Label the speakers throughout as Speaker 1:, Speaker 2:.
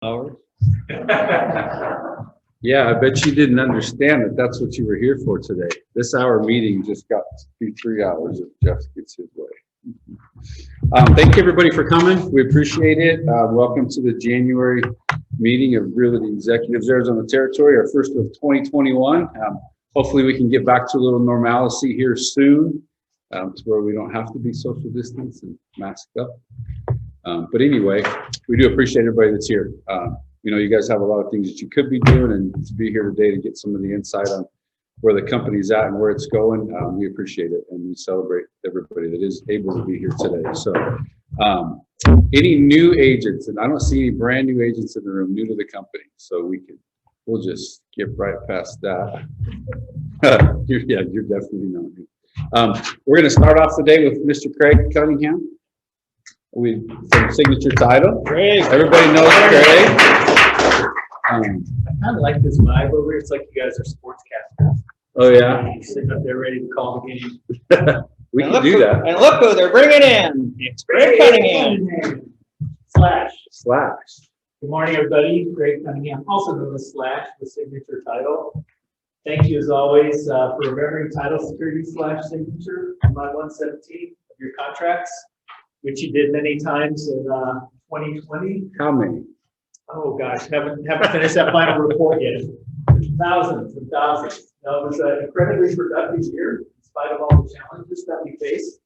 Speaker 1: Hours? Yeah, I bet you didn't understand that that's what you were here for today. This hour meeting just got to be 3 hours if Jeff gets his way. Thank you everybody for coming. We appreciate it. Welcome to the January meeting of Realty Executives Arizona Territory, our first of 2021. Hopefully we can get back to a little normalcy here soon, to where we don't have to be social distance and masked up. But anyway, we do appreciate everybody that's here. You know, you guys have a lot of things that you could be doing, and to be here today to get some of the insight on where the company's at and where it's going, we appreciate it, and we celebrate everybody that is able to be here today. So any new agents, and I don't see any brand new agents in the room, new to the company, so we'll just skip right past that. You're definitely not new. We're going to start off the day with Mr. Craig Cunningham. From Signature Title.
Speaker 2: Great.
Speaker 1: Everybody knows Craig.
Speaker 2: I kind of like this vibe over here. It's like you guys are sportscasters.
Speaker 1: Oh yeah.
Speaker 2: Sitting up there ready to call the game.
Speaker 1: We can do that.
Speaker 3: And look who they're bringing in. It's Greg Cunningham.
Speaker 2: Slash. Good morning, everybody. Greg Cunningham, also known as Slash, the Signature Title. Thank you, as always, for remembering title security / signature on my 117 of your contracts, which you did many times in 2020.
Speaker 1: How many?
Speaker 2: Oh gosh, haven't finished that final report yet. Thousands and thousands. No, it was an incredibly productive year in spite of all the challenges that we faced.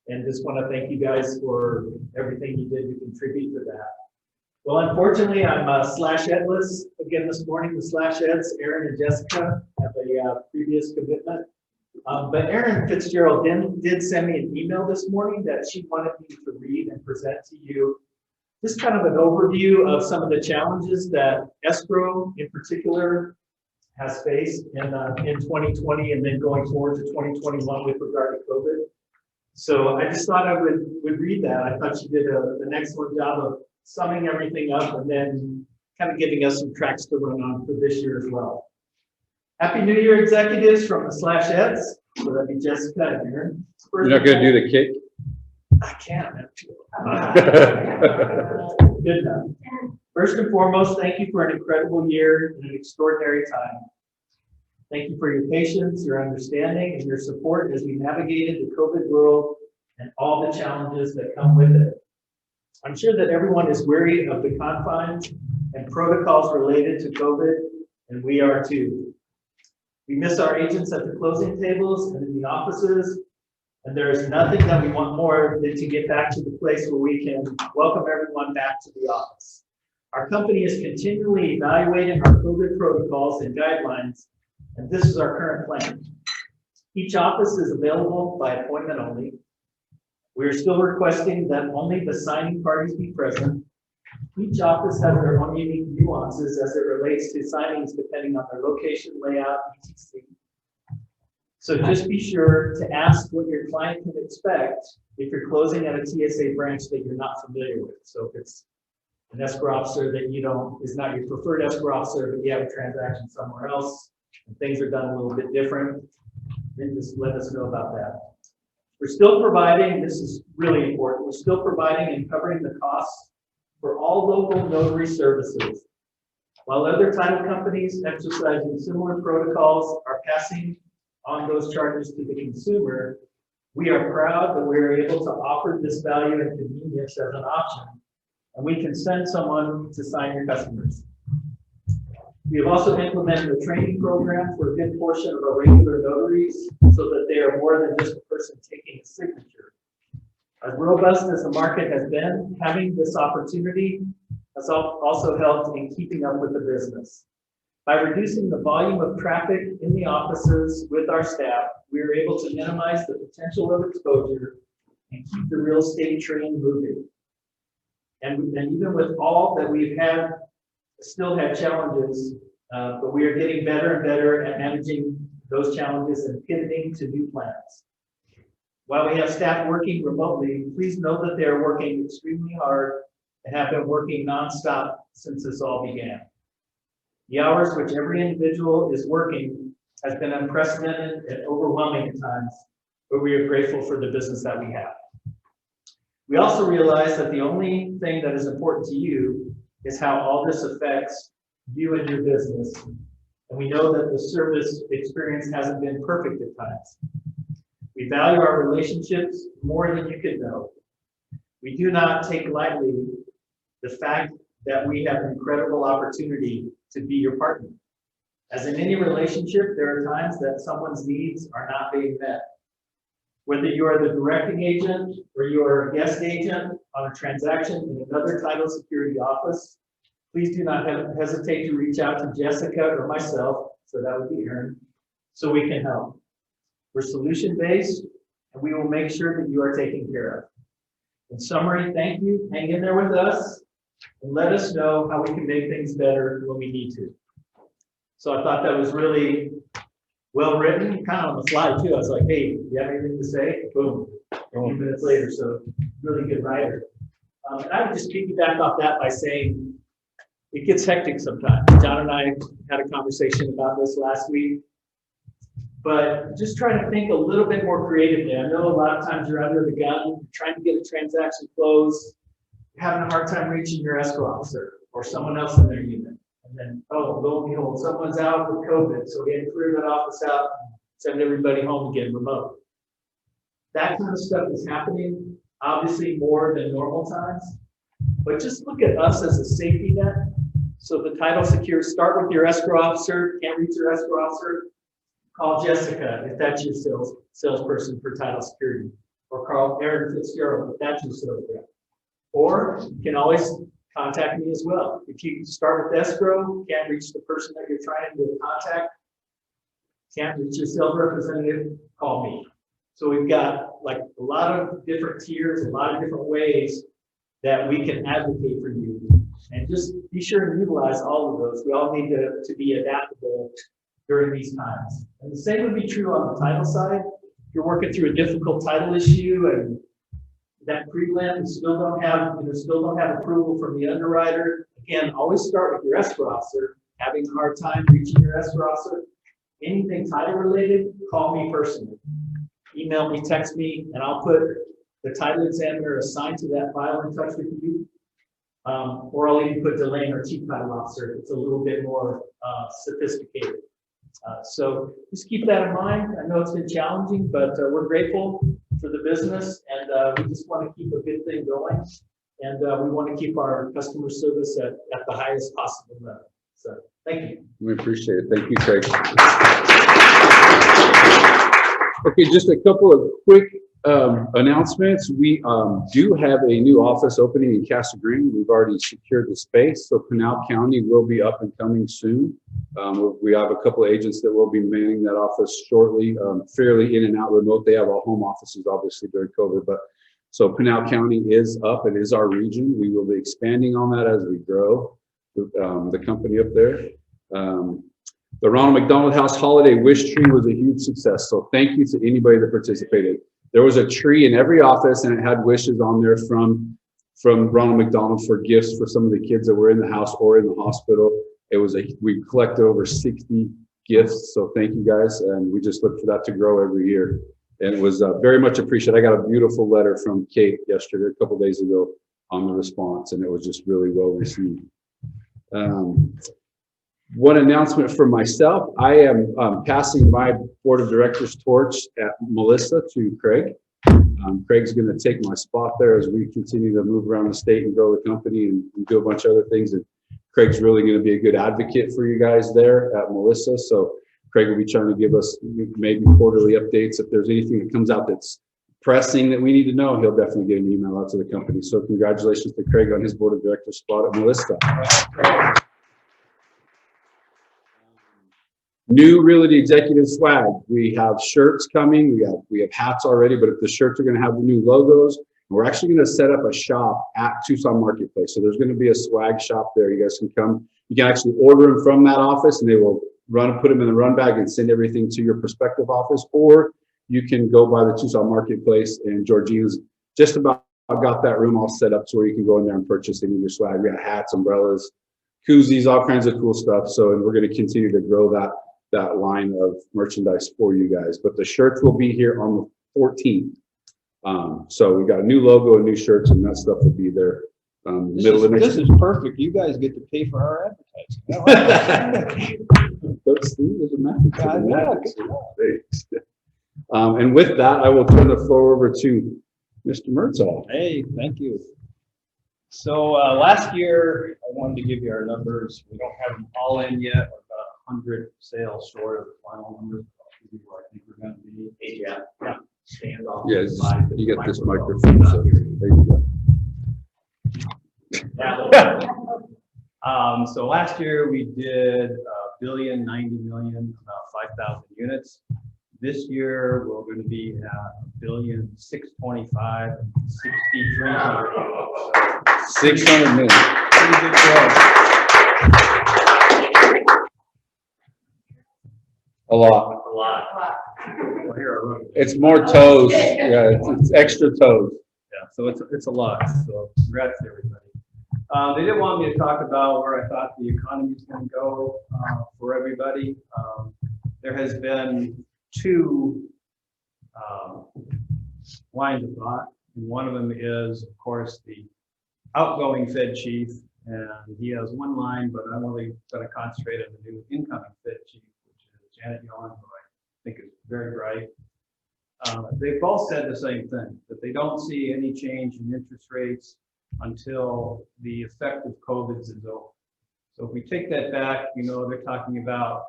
Speaker 2: And just want to thank you guys for everything you did to contribute to that. Well, unfortunately, I'm slash-edless again this morning. The slash-eds, Aaron and Jessica, have a previous commitment. But Erin Fitzgerald did send me an email this morning that she wanted me to read and present to you just kind of an overview of some of the challenges that escrow in particular has faced in 2020 and then going forward to 2021 with regard to COVID. So I just thought I would read that. I thought she did an excellent job of summing everything up and then kind of giving us some tracks to run on for this year as well. Happy New Year, executives from the slash-eds. So that'd be Jessica and Aaron.
Speaker 1: You're not going to do the kick?
Speaker 2: I can't. Good enough. First and foremost, thank you for an incredible year and an extraordinary time. Thank you for your patience, your understanding, and your support as we navigated the COVID world and all the challenges that come with it. I'm sure that everyone is weary of the confines and protocols related to COVID, and we are too. We miss our agents at the closing tables and in the offices, and there is nothing that we want more than to get back to the place where we can welcome everyone back to the office. Our company is continually evaluating our COVID protocols and guidelines, and this is our current plan. Each office is available by appointment only. We are still requesting that only the signing parties be present. Each office has their own unique nuances as it relates to signings depending on their location, layout, etc. So just be sure to ask what your client can expect if you're closing at a TSA branch that you're not familiar with. So if it's an escrow officer that is not your preferred escrow officer, but you have a transaction somewhere else and things are done a little bit different, then just let us know about that. We're still providing, this is really important, we're still providing and covering the costs for all local notary services. While other title companies exercising similar protocols are passing on those charges to the consumer, we are proud that we are able to offer this value and convenience as an option, and we can send someone to sign your customers. We have also implemented a training program for a good portion of our regular notaries so that they are more than just a person taking a signature. As robust as the market has been, having this opportunity has also helped in keeping up with the business. By reducing the volume of traffic in the offices with our staff, we are able to minimize the potential of exposure and keep the real estate train moving. And even with all that we've had, still had challenges, but we are getting better and better at managing those challenges and pivoting to new plans. While we have staff working remotely, please know that they are working extremely hard and have been working nonstop since this all began. The hours which every individual is working has been unprecedented and overwhelming at times, but we are grateful for the business that we have. We also realize that the only thing that is important to you is how all this affects you and your business. And we know that the service experience hasn't been perfect at times. We value our relationships more than you could know. We do not take lightly the fact that we have an incredible opportunity to be your partner. As in any relationship, there are times that someone's needs are not being met. Whether you are the directing agent or you are a guest agent on a transaction in another title security office, please do not hesitate to reach out to Jessica or myself, so that would be Aaron, so we can help. We're solution-based, and we will make sure that you are taken care of. In summary, thank you. Hang in there with us, and let us know how we can make things better when we need to. So I thought that was really well written, kind of on the fly too. I was like, hey, do you have anything to say? Boom, a few minutes later, so really good writer. And I would just piggyback off that by saying, it gets hectic sometimes. John and I had a conversation about this last week, but just trying to think a little bit more creatively. I know a lot of times you're under the gun, trying to get a transaction closed, you're having a hard time reaching your escrow officer or someone else in their unit. And then, oh, lo and behold, someone's out with COVID, so we had to clear that office out and send everybody home again remote. That kind of stuff is happening, obviously more than normal times, but just look at us as a safety net. So the title secure, start with your escrow officer. Can't reach your escrow officer, call Jessica if that's your salesperson for title security, or call Aaron Fitzgerald if that's your sales rep. Or you can always contact me as well. If you start with escrow, can't reach the person that you're trying to contact, can't reach your sales representative, call me. So we've got like a lot of different tiers, a lot of different ways that we can advocate for you. And just be sure and utilize all of those. We all need to be adaptable during these times. And the same would be true on the title side. If you're working through a difficult title issue and that prelim still don't have approval from the underwriter, again, always start with your escrow officer. Having a hard time reaching your escrow officer, anything title related, call me personally. Email me, text me, and I'll put the title examiner assigned to that file in touch with you. Or I'll even put Delane, our chief title officer. It's a little bit more sophisticated. So just keep that in mind. I know it's been challenging, but we're grateful for the business, and we just want to keep a good thing going. And we want to keep our customer service at the highest possible level. So thank you.
Speaker 1: We appreciate it. Thank you, Craig. Okay, just a couple of quick announcements. We do have a new office opening in Casa Green. We've already secured the space, so Pinal County will be up and coming soon. We have a couple of agents that will be manning that office shortly, fairly in and out remote. They have all home offices, obviously, during COVID, but so Pinal County is up. It is our region. We will be expanding on that as we grow the company up there. The Ronald McDonald House Holiday Wish Tree was a huge success, so thank you to anybody that participated. There was a tree in every office, and it had wishes on there from Ronald McDonald for gifts for some of the kids that were in the house or in the hospital. We collected over 60 gifts, so thank you guys, and we just look for that to grow every year. And it was very much appreciated. I got a beautiful letter from Kate yesterday, a couple of days ago, on the response, and it was just really well received. One announcement for myself, I am passing my board of directors torch at Melissa to Craig. Craig's going to take my spot there as we continue to move around the state and grow the company and do a bunch of other things. And Craig's really going to be a good advocate for you guys there at Melissa. So Craig will be trying to give us maybe quarterly updates. If there's anything that comes out that's pressing that we need to know, he'll definitely get an email out to the company. So congratulations to Craig on his board of directors spot at Melissa. New Realty Executives swag. We have shirts coming. We have hats already, but if the shirts are going to have the new logos, we're actually going to set up a shop at Tucson Marketplace. So there's going to be a swag shop there. You guys can come. You can actually order them from that office, and they will put them in the run bag and send everything to your prospective office. Or you can go by the Tucson Marketplace, and Georgina's just about got that room all set up to where you can go in there and purchase any of your swag. We got hats, umbrellas, koozies, all kinds of cool stuff. So, and we're going to continue to grow that line of merchandise for you guys. But the shirts will be here on the 14th. So we got a new logo and new shirts, and that stuff will be there middle of next
Speaker 3: This is perfect. You guys get to pay for our advertising.
Speaker 1: Coach Steve is a method to the
Speaker 3: Yeah,
Speaker 1: madness.
Speaker 3: good job.
Speaker 1: Thanks. And with that, I will turn the floor over to Mr. Murtaugh.
Speaker 3: Hey, thank you. So last year, I wanted to give you our numbers. We don't have them all in yet. We're about 100 sales short of the final numbers. I'll give you where I think we're going to be.
Speaker 2: Hey, Jeff. Yeah. Stand off.
Speaker 1: Yes, you got this microphone. So there you go.
Speaker 3: So last year we did $1,090,000,000, about 5,000 units. This year we're going to be at $1,625,000, 6,300 units.
Speaker 1: 600 million.
Speaker 3: Pretty good growth.
Speaker 1: A lot.
Speaker 2: A lot.
Speaker 3: Well, here are-
Speaker 1: It's more toes. Yeah, it's extra toes.
Speaker 3: Yeah, so it's a lot. So congrats to everybody. They did want me to talk about where I thought the economy is going to go for everybody. There has been two lines of thought, and one of them is, of course, the outgoing Fed chief, and he has one line, but I'm really going to concentrate on the new incoming Fed chief, which is Janet Yellen, who I think is very bright. They both said the same thing, that they don't see any change in interest rates until the effect of COVID is over. So if we take that back, they're talking about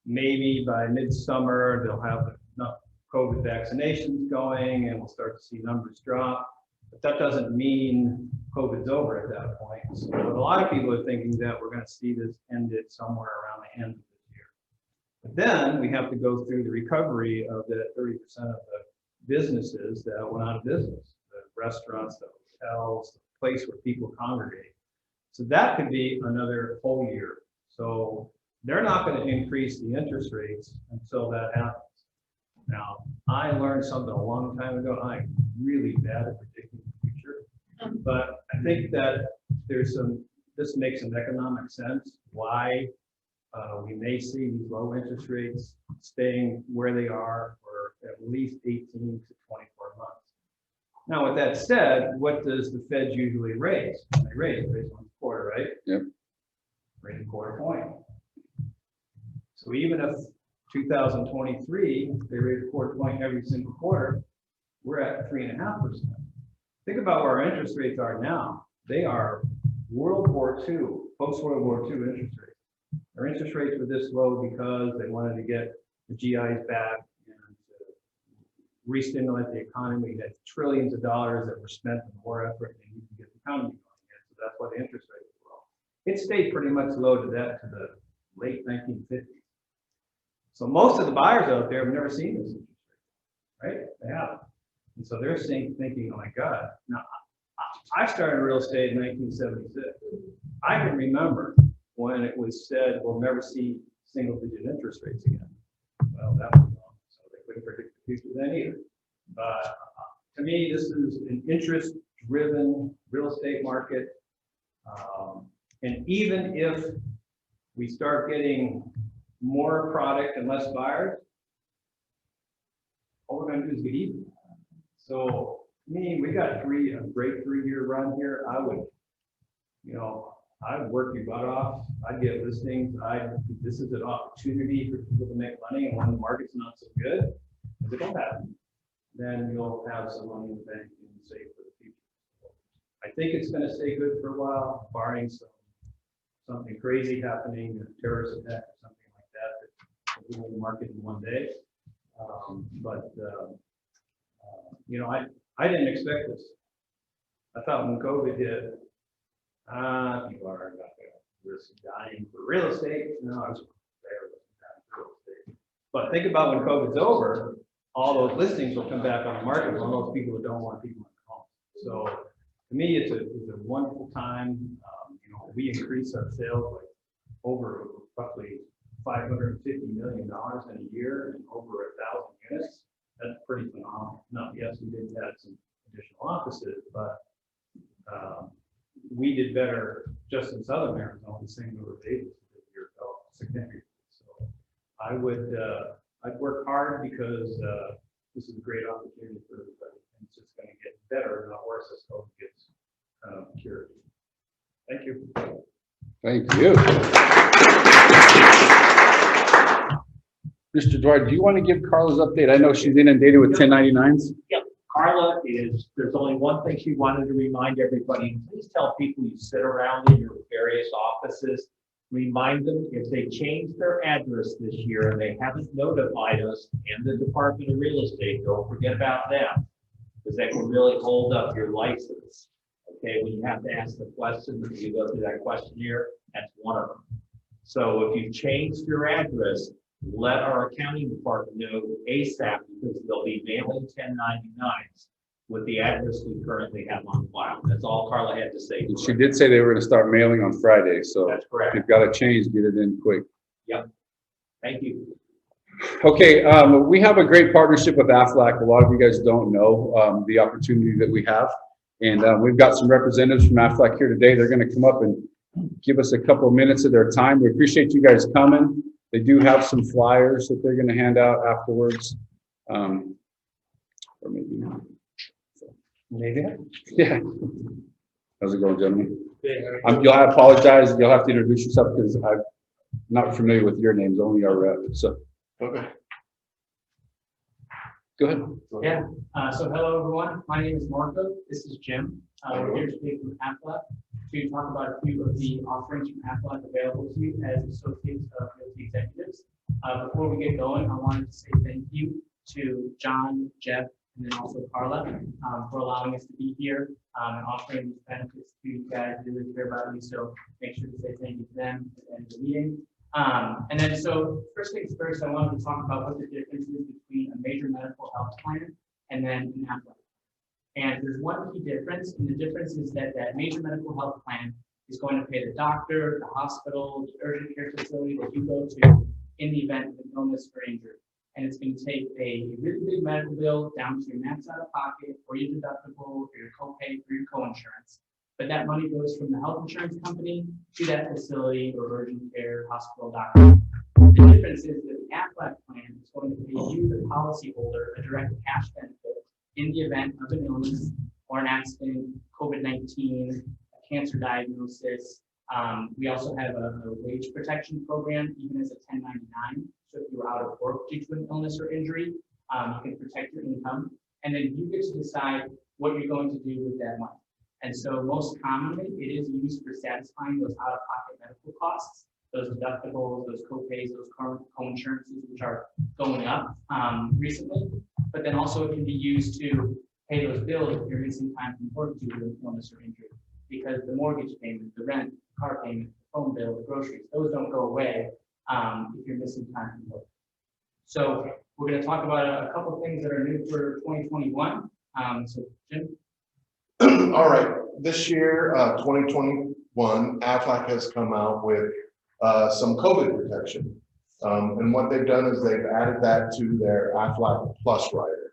Speaker 3: maybe by midsummer, they'll have enough COVID vaccinations going and we'll start to see numbers drop. But that doesn't mean COVID's over at that point. So a lot of people are thinking that we're going to see this ended somewhere around the end of this year. But then we have to go through the recovery of the 30% of the businesses that went out of business, the restaurants, the hotels, the place where people congregate. So that could be another whole year. So they're not going to increase the interest rates until that happens. Now, I learned something a long time ago. I'm really bad at predicting the future, but I think that this makes some economic sense why we may see these low interest rates staying where they are for at least 18 to 24 months. Now, with that said, what does the Fed usually raise? They raise one quarter, right?
Speaker 1: Yep.
Speaker 3: Raise a quarter point. So even if 2023, they raise a quarter point every single quarter, we're at 3.5%. Think about where our interest rates are now. They are World War II, post-World War II interest rates. Our interest rates were this low because they wanted to get the GIs back and re-stimulate the economy. We had trillions of dollars that were spent on war effort and you can get the economy going again. So that's why the interest rates were low. It stayed pretty much low to the late 1950s. So most of the buyers out there have never seen this interest rate, right? They haven't. And so they're thinking, oh my God. Now, I started real estate in 1976. I can remember when it was said we'll never see single-digit interest rates again. Well, that was wrong. So they couldn't predict the future then either. But to me, this is an interest-driven real estate market. And even if we start getting more product and less buyers, all we're going to do is get even. So, I mean, we got a great 3-year run here. I would, I'd work your butt off. I'd get listings. This is an opportunity for people to make money. And when the market's not so good, if it don't happen, then you'll have some money in the bank and save for the future. I think it's going to stay good for a while, barring something crazy happening, a terrorist attack or something like that will ruin the market in one day. I didn't expect this. I thought when COVID hit, people are not going to risk dying for real estate. No, I was there for real estate. But think about when COVID's over, all those listings will come back on the market for most people who don't want people in the home. So to me, it's a wonderful time. We increase our sales like over roughly $550 million in a year and over 1,000 units. That's pretty phenomenal. Now, yes, we did add some additional offices, but we did better just in Southern Arizona, the same number of agents this year felt significantly. So I'd work hard because this is a great opportunity for everybody. And it's just going to get better, not worse, as COVID gets cured. Thank you.
Speaker 1: Thank you. Mr. Dwight, do you want to give Carla's update? I know she's inundated with 1099s.
Speaker 2: Yep. Carla there's only one thing she wanted to remind everybody. Please tell people you sit around in your various offices, remind them if they change their address this year and they haven't notified us and the Department of Real Estate, don't forget about them, because that can really hold up your license. Okay, when you have to ask the question, you go through that questionnaire, that's one of them. So if you've changed your address, let our accounting department know ASAP, because they'll be mailing 1099s with the address we currently have on file. That's all Carla had to say.
Speaker 1: And she did say they were going to start mailing on Friday, so
Speaker 2: That's correct.
Speaker 1: if you've got to change, get it in quick.
Speaker 2: Yep. Thank you.
Speaker 1: Okay, we have a great partnership with Aflac. A lot of you guys don't know the opportunity that we have. And we've got some representatives from Aflac here today. They're going to come up and give us a couple of minutes of their time. We appreciate you guys coming. They do have some flyers that they're going to hand out afterwards. Or maybe not. So, maybe. Yeah. How's it going, gentlemen? You'll have to apologize. You'll have to introduce yourself because I'm not familiar with your names, only our rep. So,
Speaker 4: Okay.
Speaker 1: go ahead.
Speaker 5: Yeah, so hello everyone, my name is Marco, this is Jim. We're here today from Aflac to talk about a few of the offerings from Aflac available to you as associates of Realty Executives. Before we get going, I wanted to say thank you to John, Jeff, and then also Carla for allowing us to be here and offering these benefits to you guys. They really care about you, so make sure to say thank you to them at the end of the meeting. And then, so first things first, I wanted to talk about what the difference is between a major medical health plan and then an Aflac. And there's one key difference, and the difference is that that major medical health plan is going to pay the doctor, the hospital, the urgent care facility that you go to in the event of an illness or injury. And it's going to take a really big medical bill down to your max out of pocket, or your deductible, or your copay, or your co-insurance. But that money goes from the health insurance company to that facility or urgent care hospital doctor. The difference is that the Aflac plan is going to pay you, the policyholder, a direct cash benefit in the event of an illness or an accident, COVID-19, a cancer diagnosis. We also have a wage protection program, even as a 1099. So if you're out of work due to an illness or injury, you can protect your income. And then you get to decide what you're going to do with that money. And so most commonly, it is used for satisfying those out-of-pocket medical costs, those deductibles, those co-pays, those current co-insurances, which are going up recently. But then also it can be used to pay those bills if you're missing time from work due to an illness or injury. Because the mortgage payment, the rent, the car payment, the phone bill, the groceries, those don't go away if you're missing time from work. So we're going to talk about a couple of things that are new for 2021. So Jim?
Speaker 4: All right, this year, 2021, Aflac has come out with some COVID protection. And what they've done is they've added that to their Aflac Plus rider.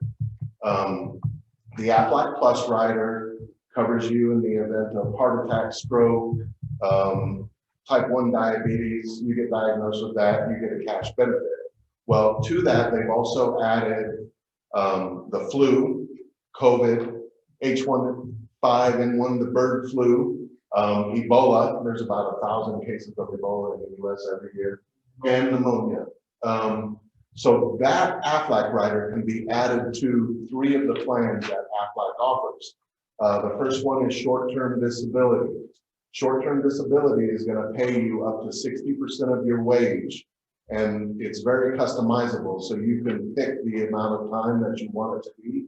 Speaker 4: The Aflac Plus rider covers you in the event of heart attack, stroke, type 1 diabetes. You get diagnosed with that, you get a cash benefit. Well, to that, they've also added the flu, COVID, H1N1, the bird flu, Ebola. There's about 1,000 cases of Ebola in the U.S. every year, and pneumonia. So that Aflac rider can be added to 3 of the plans that Aflac offers. The first one is short-term disability. Short-term disability is going to pay you up to 60% of your wage, and it's very customizable. So you can pick the amount of time that you want it to be.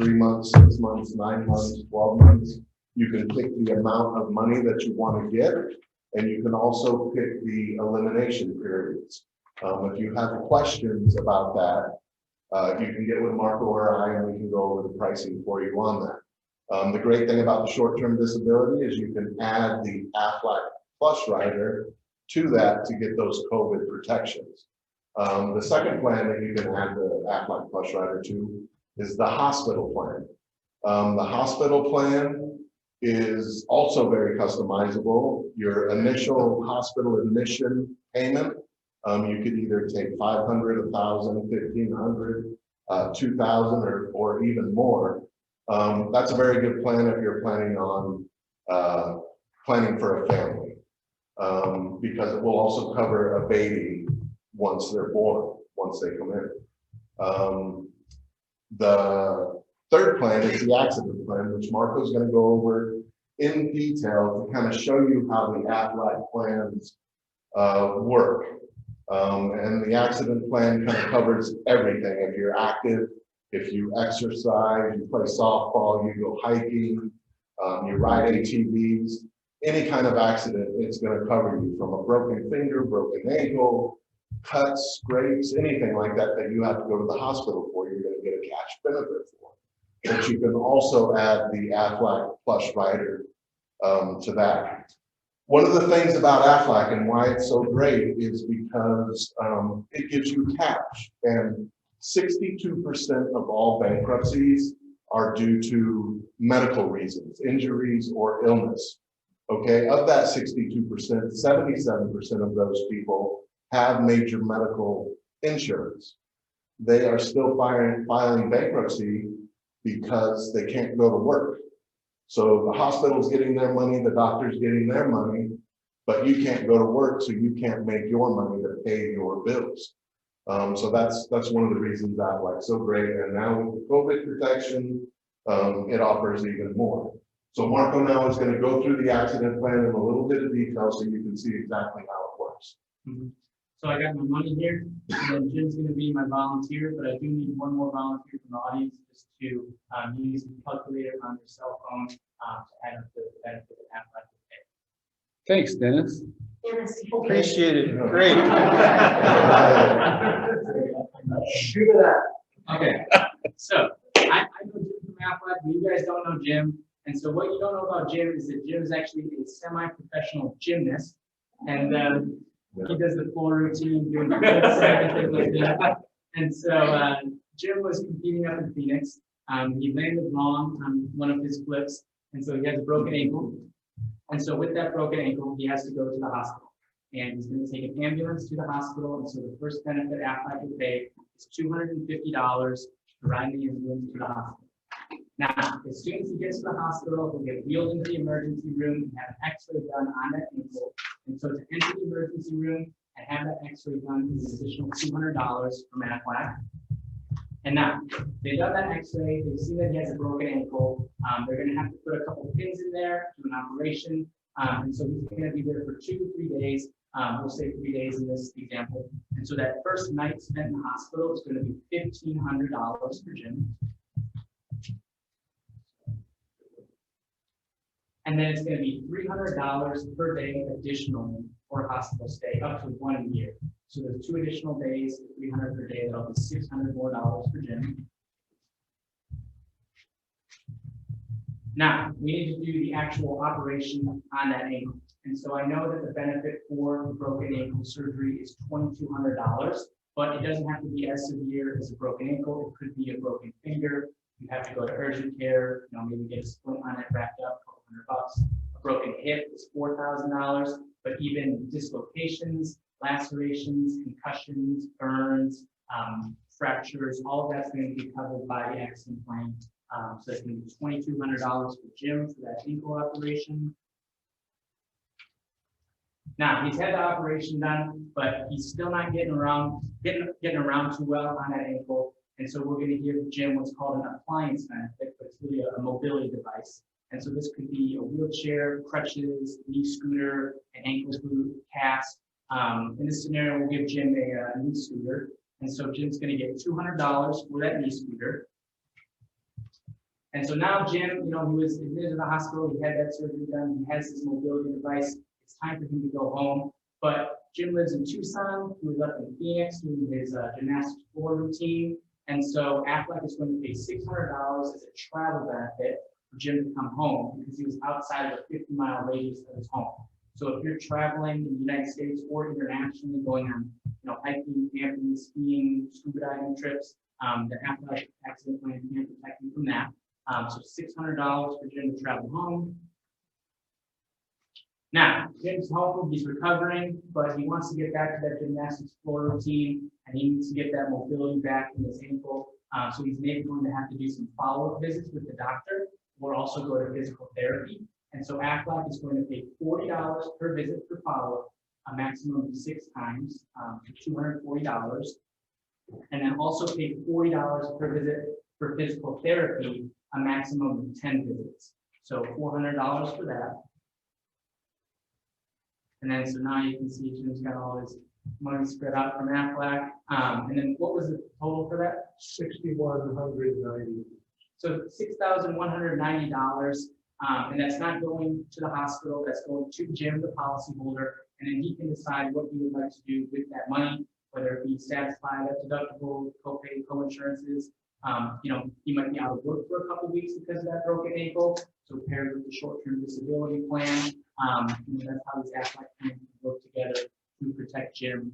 Speaker 4: 3 months, 6 months, 9 months, 12 months. You can pick the amount of money that you want to get, and you can also pick the elimination periods. If you have questions about that, you can get with Marco or I, and we can go over the pricing for you on that. The great thing about the short-term disability is you can add the Aflac Plus rider to that to get those COVID protections. The second plan that you can add the Aflac Plus rider to is the hospital plan. The hospital plan is also very customizable. Your initial hospital admission payment, you could either take $500, $1,000, $1,500, $2,000, or even more. That's a very good plan if you're planning on planning for a family. Because it will also cover a baby once they're born, once they come in. The third plan is the accident plan, which Marco's going to go over in detail to kind of show you how the Aflac plans work. And the accident plan kind of covers everything. If you're active, if you exercise, you play softball, you go hiking, you ride ATVs, any kind of accident, it's going to cover you, from a broken finger, broken ankle, cuts, scrapes, anything like that that you have to go to the hospital for, you're going to get a cash benefit for. But you can also add the Aflac Plus Rider to that. One of the things about Aflac and why it's so great is because it gives you cash, and 62% of all bankruptcies are due to medical reasons, injuries or illness. Okay, of that 62%, 77% of those people have major medical insurance. They are still filing bankruptcy because they can't go to work. So the hospital's getting their money, the doctor's getting their money, but you can't go to work, so you can't make your money to pay your bills. So that's one of the reasons Aflac's so great. And now with the COVID protection, it offers even more. So Marco now is going to go through the accident plan in a little bit of detail so you can see exactly how it works.
Speaker 5: So I got my money here, and then Jim's going to be my volunteer, but I do need one more volunteer from the audience just to use the calculator on their cell phone to add up the benefit of Aflac to pay.
Speaker 1: Thanks, Dennis.
Speaker 6: Appreciate it. Great.
Speaker 2: Shoot it out.
Speaker 5: Okay, so I know Jim from Aflac, but you guys don't know Jim. And so what you don't know about Jim is that Jim is actually a semi-professional gymnast, and he does the floor routine, doing the flips and everything like that. And so Jim was competing up in Phoenix. He landed wrong on one of his flips, and so he has a broken ankle. And so with that broken ankle, he has to go to the hospital. And he's going to take an ambulance to the hospital. And so the first benefit Aflac will pay is $250 to ride the ambulance to the hospital. Now, as soon as he gets to the hospital, he'll get wheeled into the emergency room and have an x-ray done on that ankle. And so to enter the emergency room and have that x-ray done is an additional $200 from Aflac. And now, they've done that x-ray, they've seen that he has a broken ankle. They're going to have to put a couple pins in there, do an operation. And so he's going to be there for 2 to 3 days. We'll say 3 days in this example. And so that first night spent in the hospital is going to be $1,500 for Jim. And then it's going to be $300 per day additionally for a hospital stay up to 1 year. So there's 2 additional days, $300 per day, that'll be $600 more for Jim. Now, we need to do the actual operation on that ankle. And so I know that the benefit for the broken ankle surgery is $2,200, but it doesn't have to be as severe as a broken ankle. It could be a broken finger. You have to go to urgent care, maybe get a splint on it wrapped up, $200. A broken hip is $4,000, but even dislocations, lacerations, concussions, burns, fractures, all of that's going to be covered by the accident plan. So it's going to be $2,200 for Jim for that ankle operation. Now, he's had the operation done, but he's still not getting around too well on that ankle. And so we're going to give Jim what's called an appliance benefit, but it's really a mobility device. And so this could be a wheelchair, crutches, knee scooter, an ankle boot, cast. In this scenario, we'll give Jim a knee scooter. And so Jim's going to get $200 for that knee scooter. And so now Jim, he was admitted to the hospital. He had that surgery done. He has his mobility device. It's time for him to go home. But Jim lives in Tucson. He was up in Phoenix doing his gymnastics floor routine. And so Aflac is going to pay $600 as a travel benefit for Jim to come home because he was outside of a 50-mile radius of his home. So if you're traveling in the United States or internationally, going on, hiking, camping, skiing, scuba diving trips, the Aflac accident plan can protect you from that. So $600 for Jim to travel home. Now, Jim's home, he's recovering, but he wants to get back to that gymnastics floor routine, and he needs to get that mobility back in his ankle. So he's maybe going to have to do some follow-up visits with the doctor, or also go to physical therapy. And so Aflac is going to pay $40 per visit for follow-up, a maximum of 6 times, for $240. And then also pay $40 per visit for physical therapy, a maximum of 10 visits. So $400 for that. And then, so now you can see Jim's got all his money spread out from Aflac. And then what was the total for that?
Speaker 2: $6,190.
Speaker 5: So $6,190. And that's not going to the hospital, that's going to Jim, the policyholder. And then he can decide what he would like to do with that money, whether it be satisfy that deductible, copay, co-insurances. He might be out of work for a couple of weeks because of that broken ankle. So paired with the short-term disability plan, that's how these Aflac plans work together to protect Jim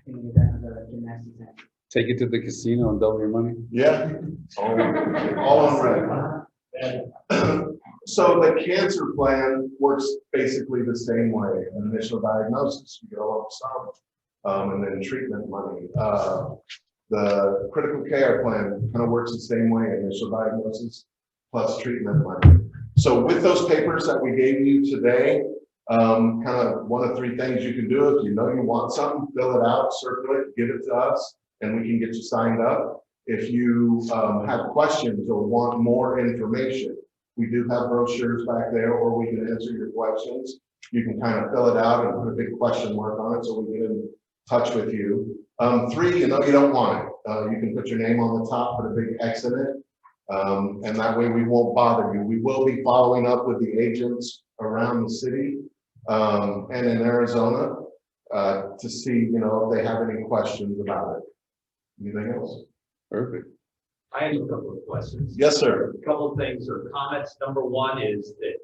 Speaker 5: in the event of a gymnastics accident.
Speaker 1: Take it to the casino and double your money.
Speaker 4: Yeah, all on red. So the cancer plan works basically the same way. An initial diagnosis, you get a lump sum, and then treatment money. The critical care plan kind of works the same way, initial diagnosis plus treatment money. So with those papers that we gave you today, kind of one of 3 things you can do. If you know you want something, fill it out, circle it, give it to us, and we can get you signed up. If you have questions or want more information, we do have brochures back there, or we can answer your questions. You can kind of fill it out and put a big question mark on it so we get in touch with you. 3, you know you don't want it. You can put your name on the top, put a big X in it, and that way we won't bother you. We will be following up with the agents around the city and in Arizona to see, if they have any questions about it. Anything else?
Speaker 1: Perfect.
Speaker 7: I have a couple of questions.
Speaker 4: Yes, sir.
Speaker 7: A couple of things or comments. Number one is that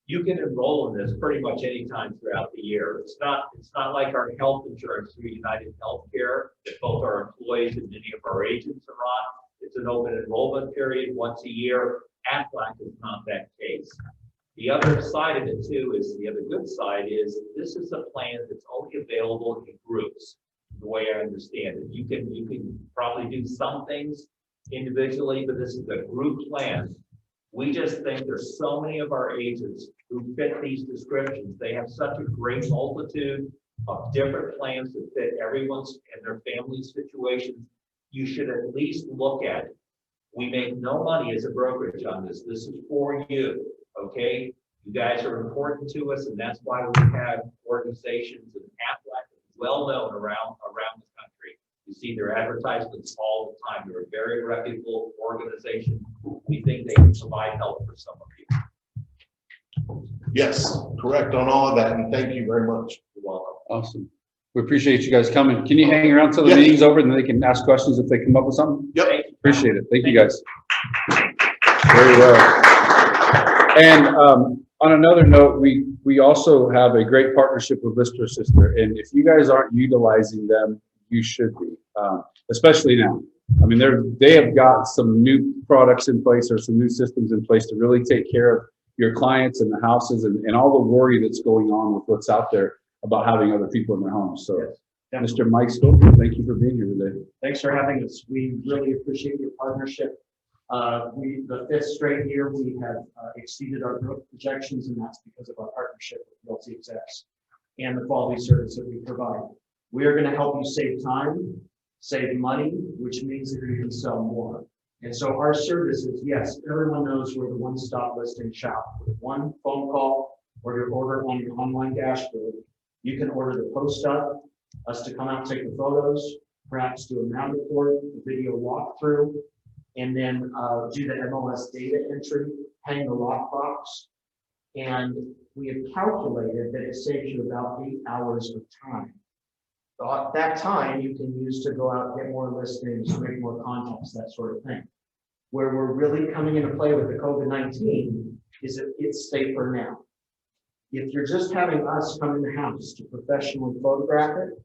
Speaker 7: you can enroll in this pretty much any time throughout the year. It's not like our health insurance through United Healthcare that both our employees and many of our agents are on. It's an open enrollment period once a year. Aflac is not that case. The other side of it too is the other good side is this is a plan that's only available in groups. The way I understand it, you can probably do some things individually, but this is a group plan. We just think there's so many of our agents who fit these descriptions. They have such a great multitude of different plans that fit everyone's and their family's situations. You should at least look at it. We make no money as a brokerage on this. This is for you, okay? You guys are important to us, and that's why we have organizations and Aflac well known around the country. You see their advertisements all the time. They're a very reputable organization. We think they can provide help for some of you.
Speaker 4: Yes, correct on all of that, and thank you very much.
Speaker 7: You're welcome.
Speaker 1: Awesome. We appreciate you guys coming. Can you hang around till the
Speaker 4: Yes.
Speaker 1: meeting's over and then they can ask questions if they come up with something?
Speaker 4: Yep.
Speaker 1: Appreciate it. Thank you guys. Very well. And on another note, we also have a great partnership with Lister Sister. And if you guys aren't utilizing them, you should be, especially now. I mean, they have got some new products in place or some new systems in place to really take care of your clients and the houses and all the worry that's going on with what's out there about having other people in their homes. So,
Speaker 2: Yes,
Speaker 1: Mr. Mike Schofield, thank you for being here today.
Speaker 2: thanks for having us. We really appreciate your partnership. The 5th straight year we have exceeded our growth projections, and that's because of our partnership with Realty Executives and the quality service that we provide. We are going to help you save time, save money, which means that you can sell more. And so our services, yes, everyone knows we're the one-stop listing shop. With one phone call or your order on your online dashboard, you can order the post up, us to come out, take the photos, perhaps do a map report, a video walkthrough, and then do the MLS data entry, hang the lockbox. And we have calculated that it saves you about 8 hours of time. So that time you can use to go out, get more listings, make more contacts, that sort of thing. Where we're really coming into play with the COVID-19 is that it's safer now. If you're just having us come in the house to professionally photograph it,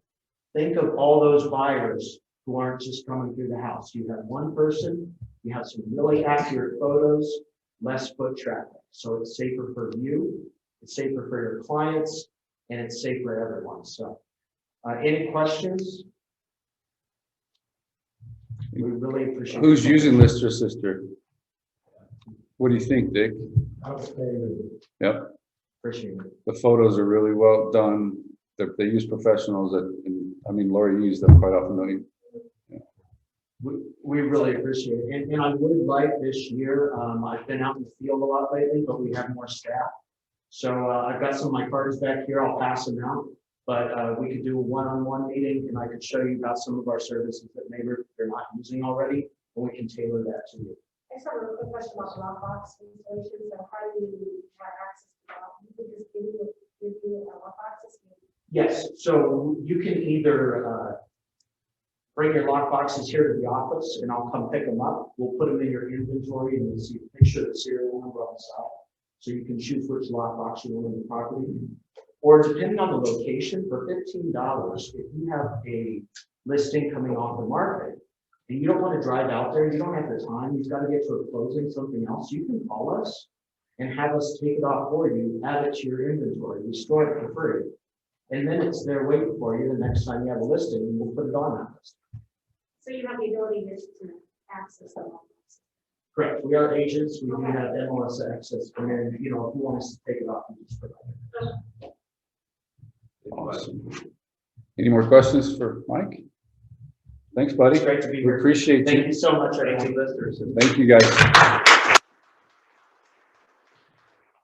Speaker 2: think of all those buyers who aren't just coming through the house. You have one person, you have some really accurate photos, less foot traffic. So it's safer for you, it's safer for your clients, and it's safer for everyone. So any questions? We really appreciate it.
Speaker 1: Who's using Lister Sister? What do you think, Dick? Yep,
Speaker 5: Appreciate it.
Speaker 1: the photos are really well done. They use professionals and I mean, Lori, you use them quite often, don't you?
Speaker 5: We really appreciate it. And I would like this year, I've been out in the field a lot lately, but we have more staff. So I've got some of my cards back here. I'll pass them out. But we could do a one-on-one meeting and I could show you about some of our services that maybe they're not using already, and we can tailor that to you.
Speaker 8: I just have a quick question about Dropbox installation. So how do you have access to that? You can just give you a Dropbox.
Speaker 5: Yes, so you can either bring your lock boxes here to the office and I'll come pick them up. We'll put them in your inventory and you'll see a picture of the serial number on the side. So you can choose which lock box you want in the property. Or depending on the location, for $15, if you have a listing coming off the market and you don't want to drive out there, you don't have the time, you've got to get to a closing, something else, you can call us and have us take it off for you, add it to your inventory, we store it for free. And then it's there waiting for you the next time you have a listing, and we'll put it on that list.
Speaker 8: So you have the ability to access them.
Speaker 5: Correct, we are agents, we do have MLS access, and then, if you want us to take it off, you just put it on.
Speaker 1: Awesome. Any more questions for Mike? Thanks, buddy.
Speaker 5: It's great to be
Speaker 1: We
Speaker 5: here.
Speaker 1: appreciate
Speaker 5: Thank
Speaker 1: you.
Speaker 5: you so much, everyone. Listeners.
Speaker 1: Thank you, guys.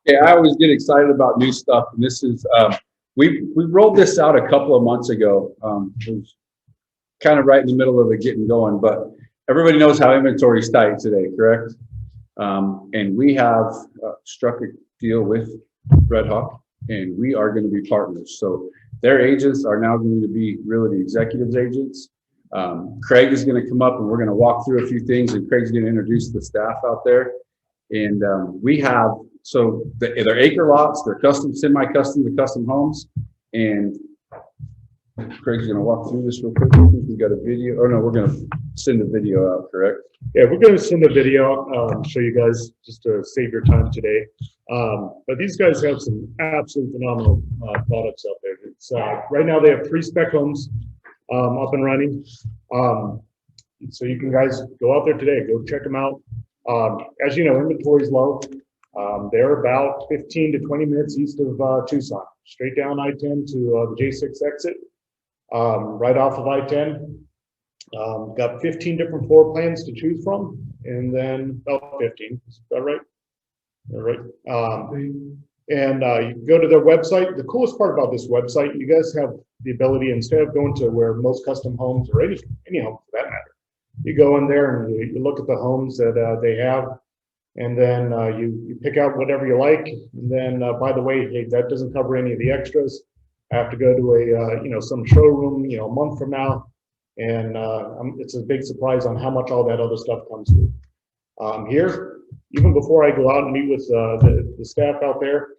Speaker 1: Yeah, I always get excited about new stuff, and this is we rolled this out a couple of months ago. It was kind of right in the middle of it getting going, but everybody knows how inventory is tight today, correct? And we have struck a deal with Red Hawk, and we are going to be partners. So their agents are now going to be Realty Executives agents. Craig is going to come up and we're going to walk through a few things, and Craig's going to introduce the staff out there. And we have, so they're acre lots, they're custom, semi-custom to custom homes. And Craig's going to walk through this real quick. We've got a video, or no, we're going to send a video out, correct?
Speaker 9: Yeah, we're going to send a video, show you guys just to save your time today. But these guys have some absolutely phenomenal products out there. It's right now they have 3 spec homes up and running. So you can guys go out there today, go check them out. As you know, inventory is low. They're about 15 to 20 minutes east of Tucson, straight down I-10 to the J6 exit, right off of I-10. Got 15 different floor plans to choose from, and then about 15. Is that right? All right. And you can go to their website. The coolest part about this website, you guys have the ability, instead of going to where most custom homes, or any home for that matter, you go in there and you look at the homes that they have, and then you pick out whatever you like. And then, by the way, hey, that doesn't cover any of the extras. I have to go to a some showroom a month from now, and it's a big surprise on how much all that other stuff comes to. Here, even before I go out and meet with the staff out there,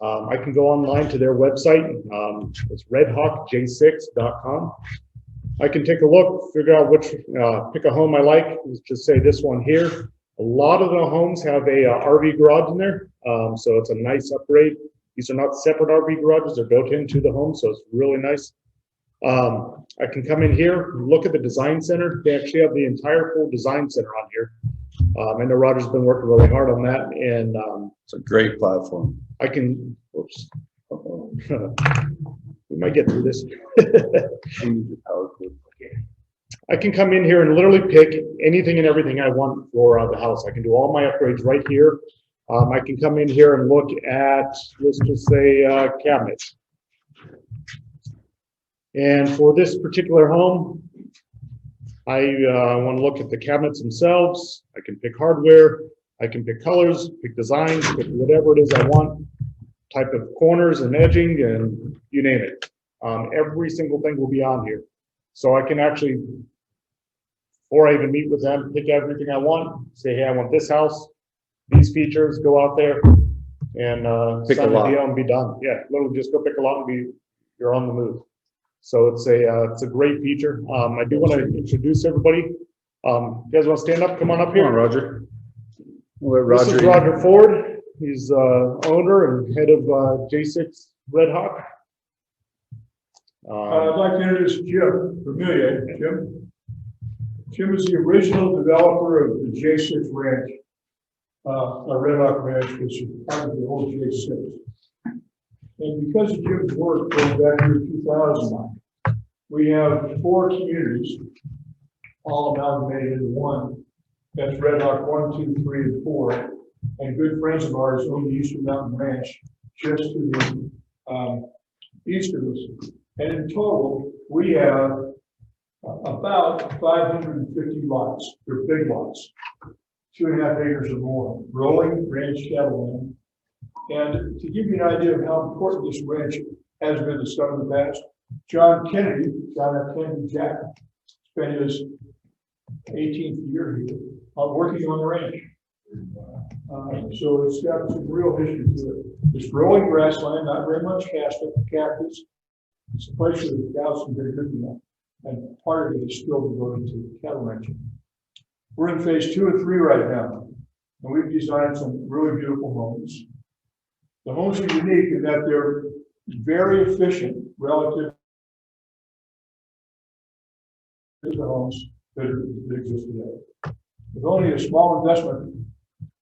Speaker 9: I can go online to their website. It's redhawkj6.com. I can take a look, figure out which, pick a home I like. Let's just say this one here. A lot of the homes have a RV garage in there, so it's a nice upgrade. These are not separate RV garages, they're built into the home, so it's really nice. I can come in here, look at the design center. They actually have the entire full design center on here. I know Roger's been working really hard on that, and
Speaker 1: It's a great platform.
Speaker 9: I can, whoops. We might get through this. I can come in here and literally pick anything and everything I want for the house. I can do all my upgrades right here. I can come in here and look at, let's just say, cabinets. And for this particular home, I want to look at the cabinets themselves. I can pick hardware. I can pick colors, pick designs, pick whatever it is I want, type of corners and edging, and you name it. Every single thing will be on here. So I can actually, before I even meet with them, pick everything I want, say, hey, I want this house, these features, go out there and sign the deal and be done. Yeah, literally just go pick a lot and you're on the move. So it's a great feature. I do want to introduce everybody. You guys want to stand up? Come on up here.
Speaker 1: Come on, Roger. We'll let
Speaker 9: This is Roger Ford. He's owner and head of J6 Red Hawk.
Speaker 10: I'd like to introduce Jim Vermillion. Jim is the original developer of the J6 Ranch. a Red Rock Ranch, which is part of the old J6. And because of Jim's work going back to 2000, we have 4 communities, all amalgamated into one. That's Red Rock 1, 2, 3, and 4. And good friends of ours own the Eastern Mountain Ranch just to the east of us. And in total, we have about 550 lots. They're big lots, 2.5 acres or more, rolling ranch cattle land. And to give you an idea of how important this ranch has been to some of the past, John Kennedy, John F. Kennedy Jack, spent his 18th year here working on the ranch. So it's got some real history to it. It's rolling grassland, not very much cactus. It's a place where the cows can get a good meal. And part of it is still devoted to cattle ranching. We're in phase 2 and 3 right now. And we've designed some really beautiful homes. The homes are unique in that they're very efficient relative to the homes that exist today. With only a small investment,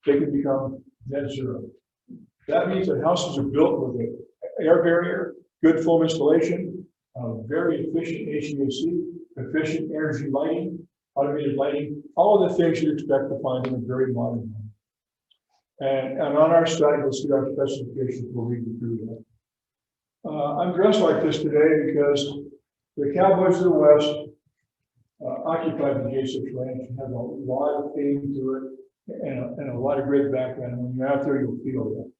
Speaker 10: they can become net zero. That means that houses are built with an air barrier, good foam insulation, very efficient HVAC, efficient energy lighting, automated lighting, all of the things you'd expect to find in a very modern home. And on our site, you'll see our specifications. We'll read you through that. I'm dressed like this today because the Cowboys of the West occupied the J6 Ranch and has a lot of theme to it and a lot of great background. And when you're out there, you'll feel that.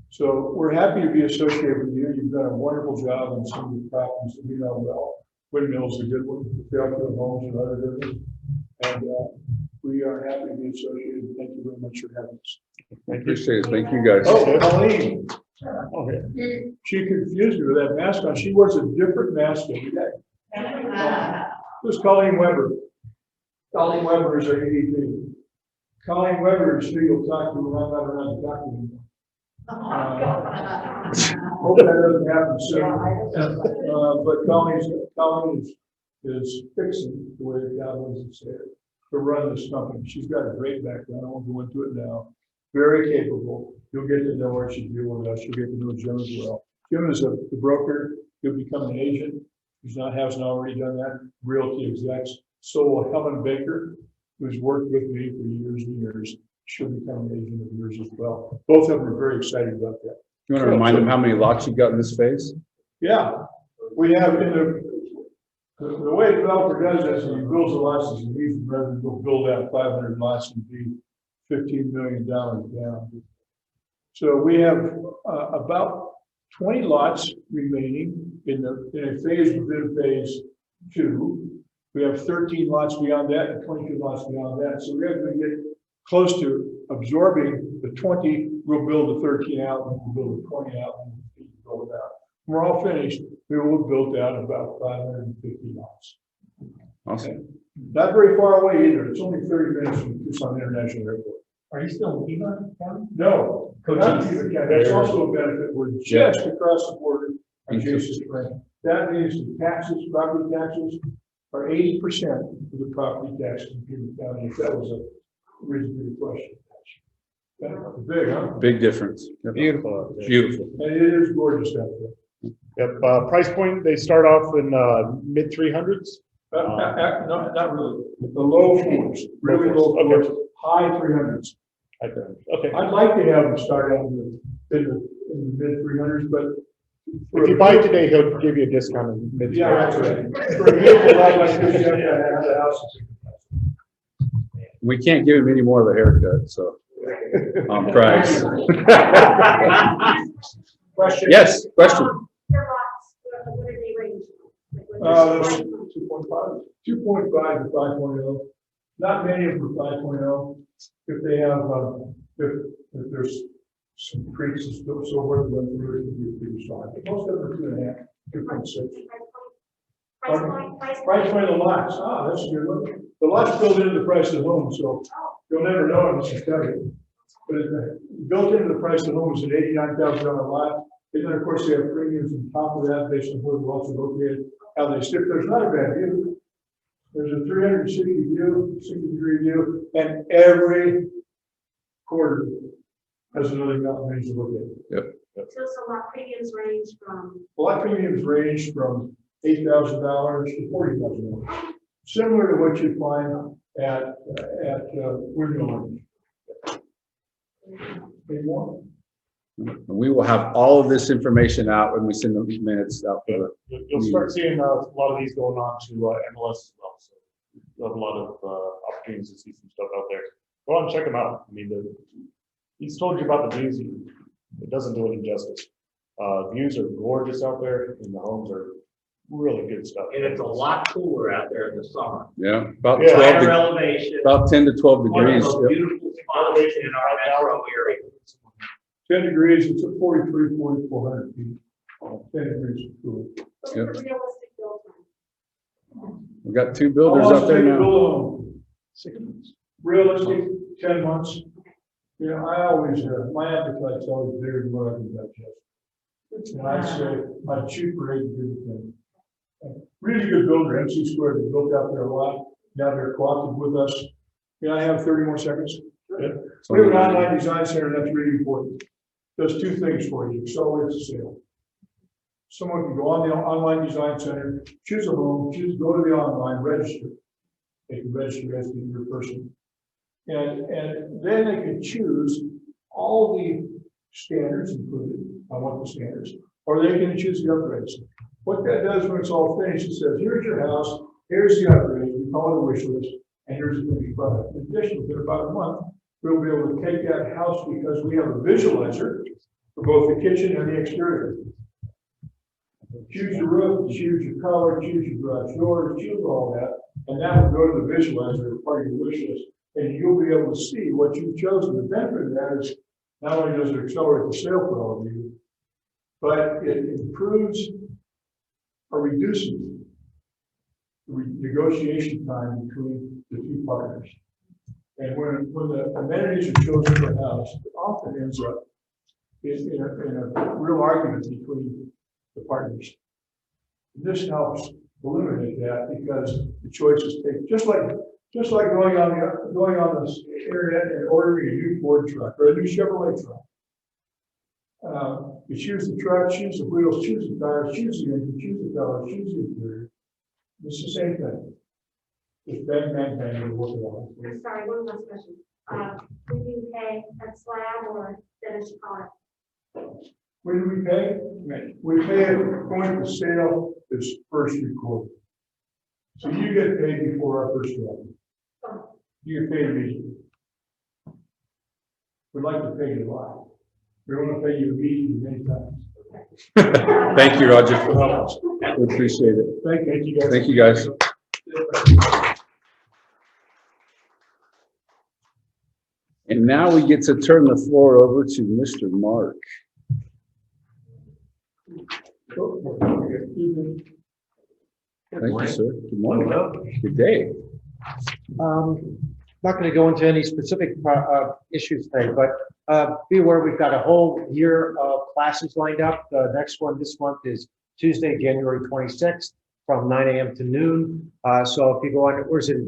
Speaker 10: So we're happy to be associated with you. You've done a wonderful job on some of the properties that we know well. Windmill's a good one, the Fairfield Homes and other good ones. And we are happy to be associated. Thank you very much for having us.
Speaker 1: I appreciate it. Thank you, guys.
Speaker 10: Oh, Colleen. Okay. She confused me with that mask on. She wears a different mask every day. This is Colleen Weber. Colleen Weber is our EDP. Colleen Weber is who you'll talk to when I'm not around to talk to you. Hope that doesn't happen soon. But Colleen is fixing the way the Cowboys have said to run this company. She's got a great background. I won't go into it now. Very capable. You'll get to know her. She'll deal with us. You'll get to know Jim as well. Jim is the broker. He'll become an agent. Hasn't already done that. Realty Executives. So will Helen Baker, who's worked with me for years and years. She'll become an agent of yours as well. Both of them are very excited about that.
Speaker 1: You want to remind them how many lots you got in this phase?
Speaker 10: Yeah, we have in the way a developer does this, he builds the lots as he needs them, rather than go build out 500 lots and be $15 million down. So we have about 20 lots remaining in a phase within phase 2. We have 13 lots beyond that and 22 lots beyond that. So we're going to get close to absorbing the 20. We'll build the 13 out, and we'll build the 20 out, and we'll build it out. When we're all finished, we will have built out about 550 lots.
Speaker 1: Awesome.
Speaker 10: Not very far away either. It's only 30 minutes from Tucson International Airport.
Speaker 2: Are you still in Lima County?
Speaker 10: No, not Cuba County. That's also a benefit. We're just across the border on Jason's Ranch. That means the taxes, property taxes, are 80% of the property taxes in Cuba County. If that was a reason for your question. That's big, huh?
Speaker 1: Big difference. Yep.
Speaker 9: Beautiful.
Speaker 1: Beautiful.
Speaker 10: And it is gorgeous out there.
Speaker 9: Yep, price point, they start off in mid 300s.
Speaker 10: No, not really. The low 4s, really low 4s, high 300s.
Speaker 9: Okay.
Speaker 10: I'd like to have them start out in the mid 300s, but
Speaker 9: If you buy it today, he'll give you a discount in mid.
Speaker 10: yeah, that's right. For a vehicle like this, you have to have the house.
Speaker 1: We can't give him any more of a haircut, so on price.
Speaker 10: Question?
Speaker 1: Yes, question.
Speaker 8: Your lots, what are they ranging?
Speaker 10: 2.5 to 5.0. Not many of them are 5.0. If they have, if there's some creeks and so forth, then there is a big size. But most of them are 2.5, 2.6. Price point of the lots. Ah, that's a good one. The lots built into the price of the home, so you'll never know unless you study it. But built into the price of the home is an $89,000 lot. And then, of course, they have premiums on top of that based on where the lots are located, how they stick. There's not a bad view. There's a 360 view, 60-degree view, and every quarter has another mountain range to look at.
Speaker 8: So lot premiums range from,
Speaker 10: Lot premiums range from $8,000 to $40,000, similar to what you find at Windmill Range. Any more?
Speaker 1: And we will have all of this information out when we send the minutes out. For
Speaker 9: You'll start seeing a lot of these going on to MLS as well. So you'll have a lot of opportunities to see some stuff out there. Go on and check them out. I mean, he's told you about the views. It doesn't do it justice. Views are gorgeous out there, and the homes are really good stuff.
Speaker 7: And it's a lot cooler out there in the summer.
Speaker 1: Yeah, about
Speaker 9: Yeah.
Speaker 1: 12,
Speaker 7: Higher elevation,
Speaker 1: about 10 to 12
Speaker 7: one of
Speaker 1: degrees.
Speaker 7: those
Speaker 1: Yep.
Speaker 7: beautiful spots in our metro area.
Speaker 10: 10 degrees, it's at 4,400 feet. 10 degrees is cool.
Speaker 8: what's
Speaker 1: Yep.
Speaker 8: the realistic build time?
Speaker 1: We've got 2
Speaker 10: How
Speaker 1: builders
Speaker 10: long
Speaker 1: out
Speaker 10: does
Speaker 1: there
Speaker 10: it take to
Speaker 1: now.
Speaker 10: build a home?
Speaker 9: 6 months.
Speaker 10: Realistic, 10 months. You know, I always, my appetite's always bigger than what I can digest. And I say, I'd shoot for 8 to 10. Really good builder, MC Squared, they built out there a lot. Now they're cooperative with us. Can I have 30 more seconds? Yeah. We have an online design center, that's really important. Does 2 things for you, accelerates the sale. Someone can go on the online design center, choose a home, go to the online, register. They can register as your person. And then they can choose all the standards included. I want the standards, or they can choose the upgrades. What that does when it's all finished, it says, here's your house, here's the upgrade, we call it a wish list, and here's the finished product. In addition, within about a month, we'll be able to take that house because we have a visualizer for both the kitchen and the exterior. Choose your roof, choose your color, choose your garage doors, choose all that, and that will go to the visualizer as part of your wish list. And you'll be able to see what you've chosen. The benefit of that is not only does it accelerate the sale for all of you, but it improves or reduces the negotiation time between the 2 partners. And when the amenities are chosen for the house, it often ends up in a real argument between the partners. This helps eliminate that because the choice is taken, just like going on the internet and ordering a new Ford truck or a new Chevrolet truck. You choose the truck, choose the wheels, choose the tires, choose the engine, choose the color, choose the interior. It's the same thing. Just bang, bang, bang, and work it out.
Speaker 8: I'm sorry, one last question. When you pay a slab or finish product?
Speaker 10: When do we pay? We pay at the point the sale is first recorded. So you get paid before our first revenue. You get paid immediately. We'd like to pay you live. We want to pay you immediately many times.
Speaker 1: Thank you, Roger. We appreciate it.
Speaker 10: Thank you guys.
Speaker 1: Thank you, guys. And now we get to turn the floor over to Mr. Mark. Thank you, sir. Good morning. Good day.
Speaker 6: Not going to go into any specific issues today, but be aware we've got a whole year of classes lined up. The next one this month is Tuesday, January 26th from 9 a.m. to noon. So if you go on, where's it,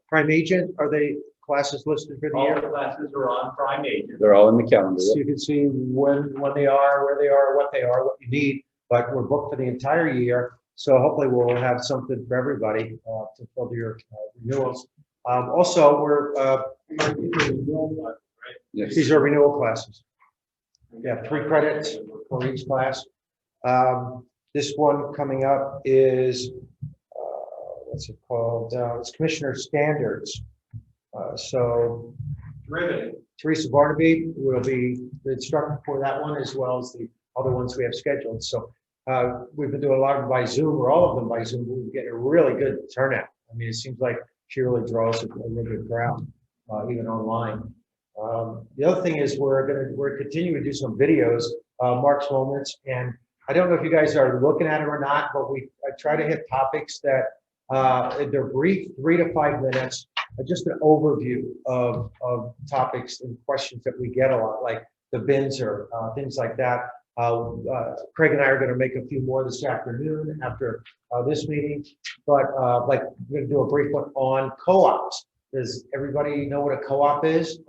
Speaker 6: Prime Agent, are they classes listed for the
Speaker 7: All
Speaker 6: year?
Speaker 7: the classes are on Prime Agent.
Speaker 1: They're all in the calendar.
Speaker 6: So you can see when they are, where they are, what they are, what you need, but we're booked for the entire year. So hopefully we'll have something for everybody to fill your renewals. Also, we're,
Speaker 1: Yes.
Speaker 6: these are renewal classes. Yeah, 3 credits for each class. This one coming up is, what's it called? It's Commissioner Standards. So Teresa Barnaby will be the instructor for that one, as well as the other ones we have scheduled. So we've been doing a lot of them by Zoom, or all of them by Zoom. We're getting a really good turnout. I mean, it seems like she really draws a really good crowd, even online. The other thing is we're continuing to do some videos, Mark's Moments, and I don't know if you guys are looking at it or not, but I try to hit topics that they're brief, 3 to 5 minutes, just an overview of topics and questions that we get a lot, like the bins or things like that. Craig and I are going to make a few more this afternoon after this meeting, but like we're going to do a brief one on co-ops Does everybody know what a co-op is?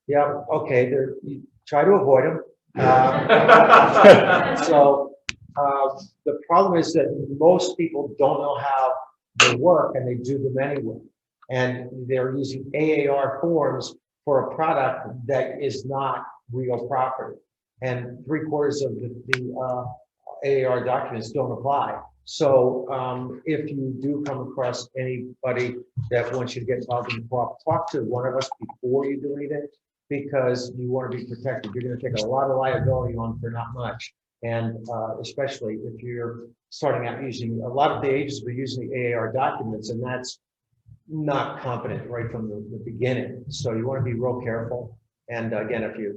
Speaker 6: Yeah, okay, you try to avoid them. The problem is that most people don't know how they work and they do them anyway. And they're using AAR forms for a product that is not real property. And 3/4 of the AAR documents don't apply. So if you do come across anybody that wants you to get involved in the co-op, talk to one of us before you do anything, because you want to be protected. You're going to take a lot of liability on for not much. And especially if you're starting out using, a lot of the agents were using the AAR documents, and that's not competent right from the beginning. So you want to be real careful. And again, if you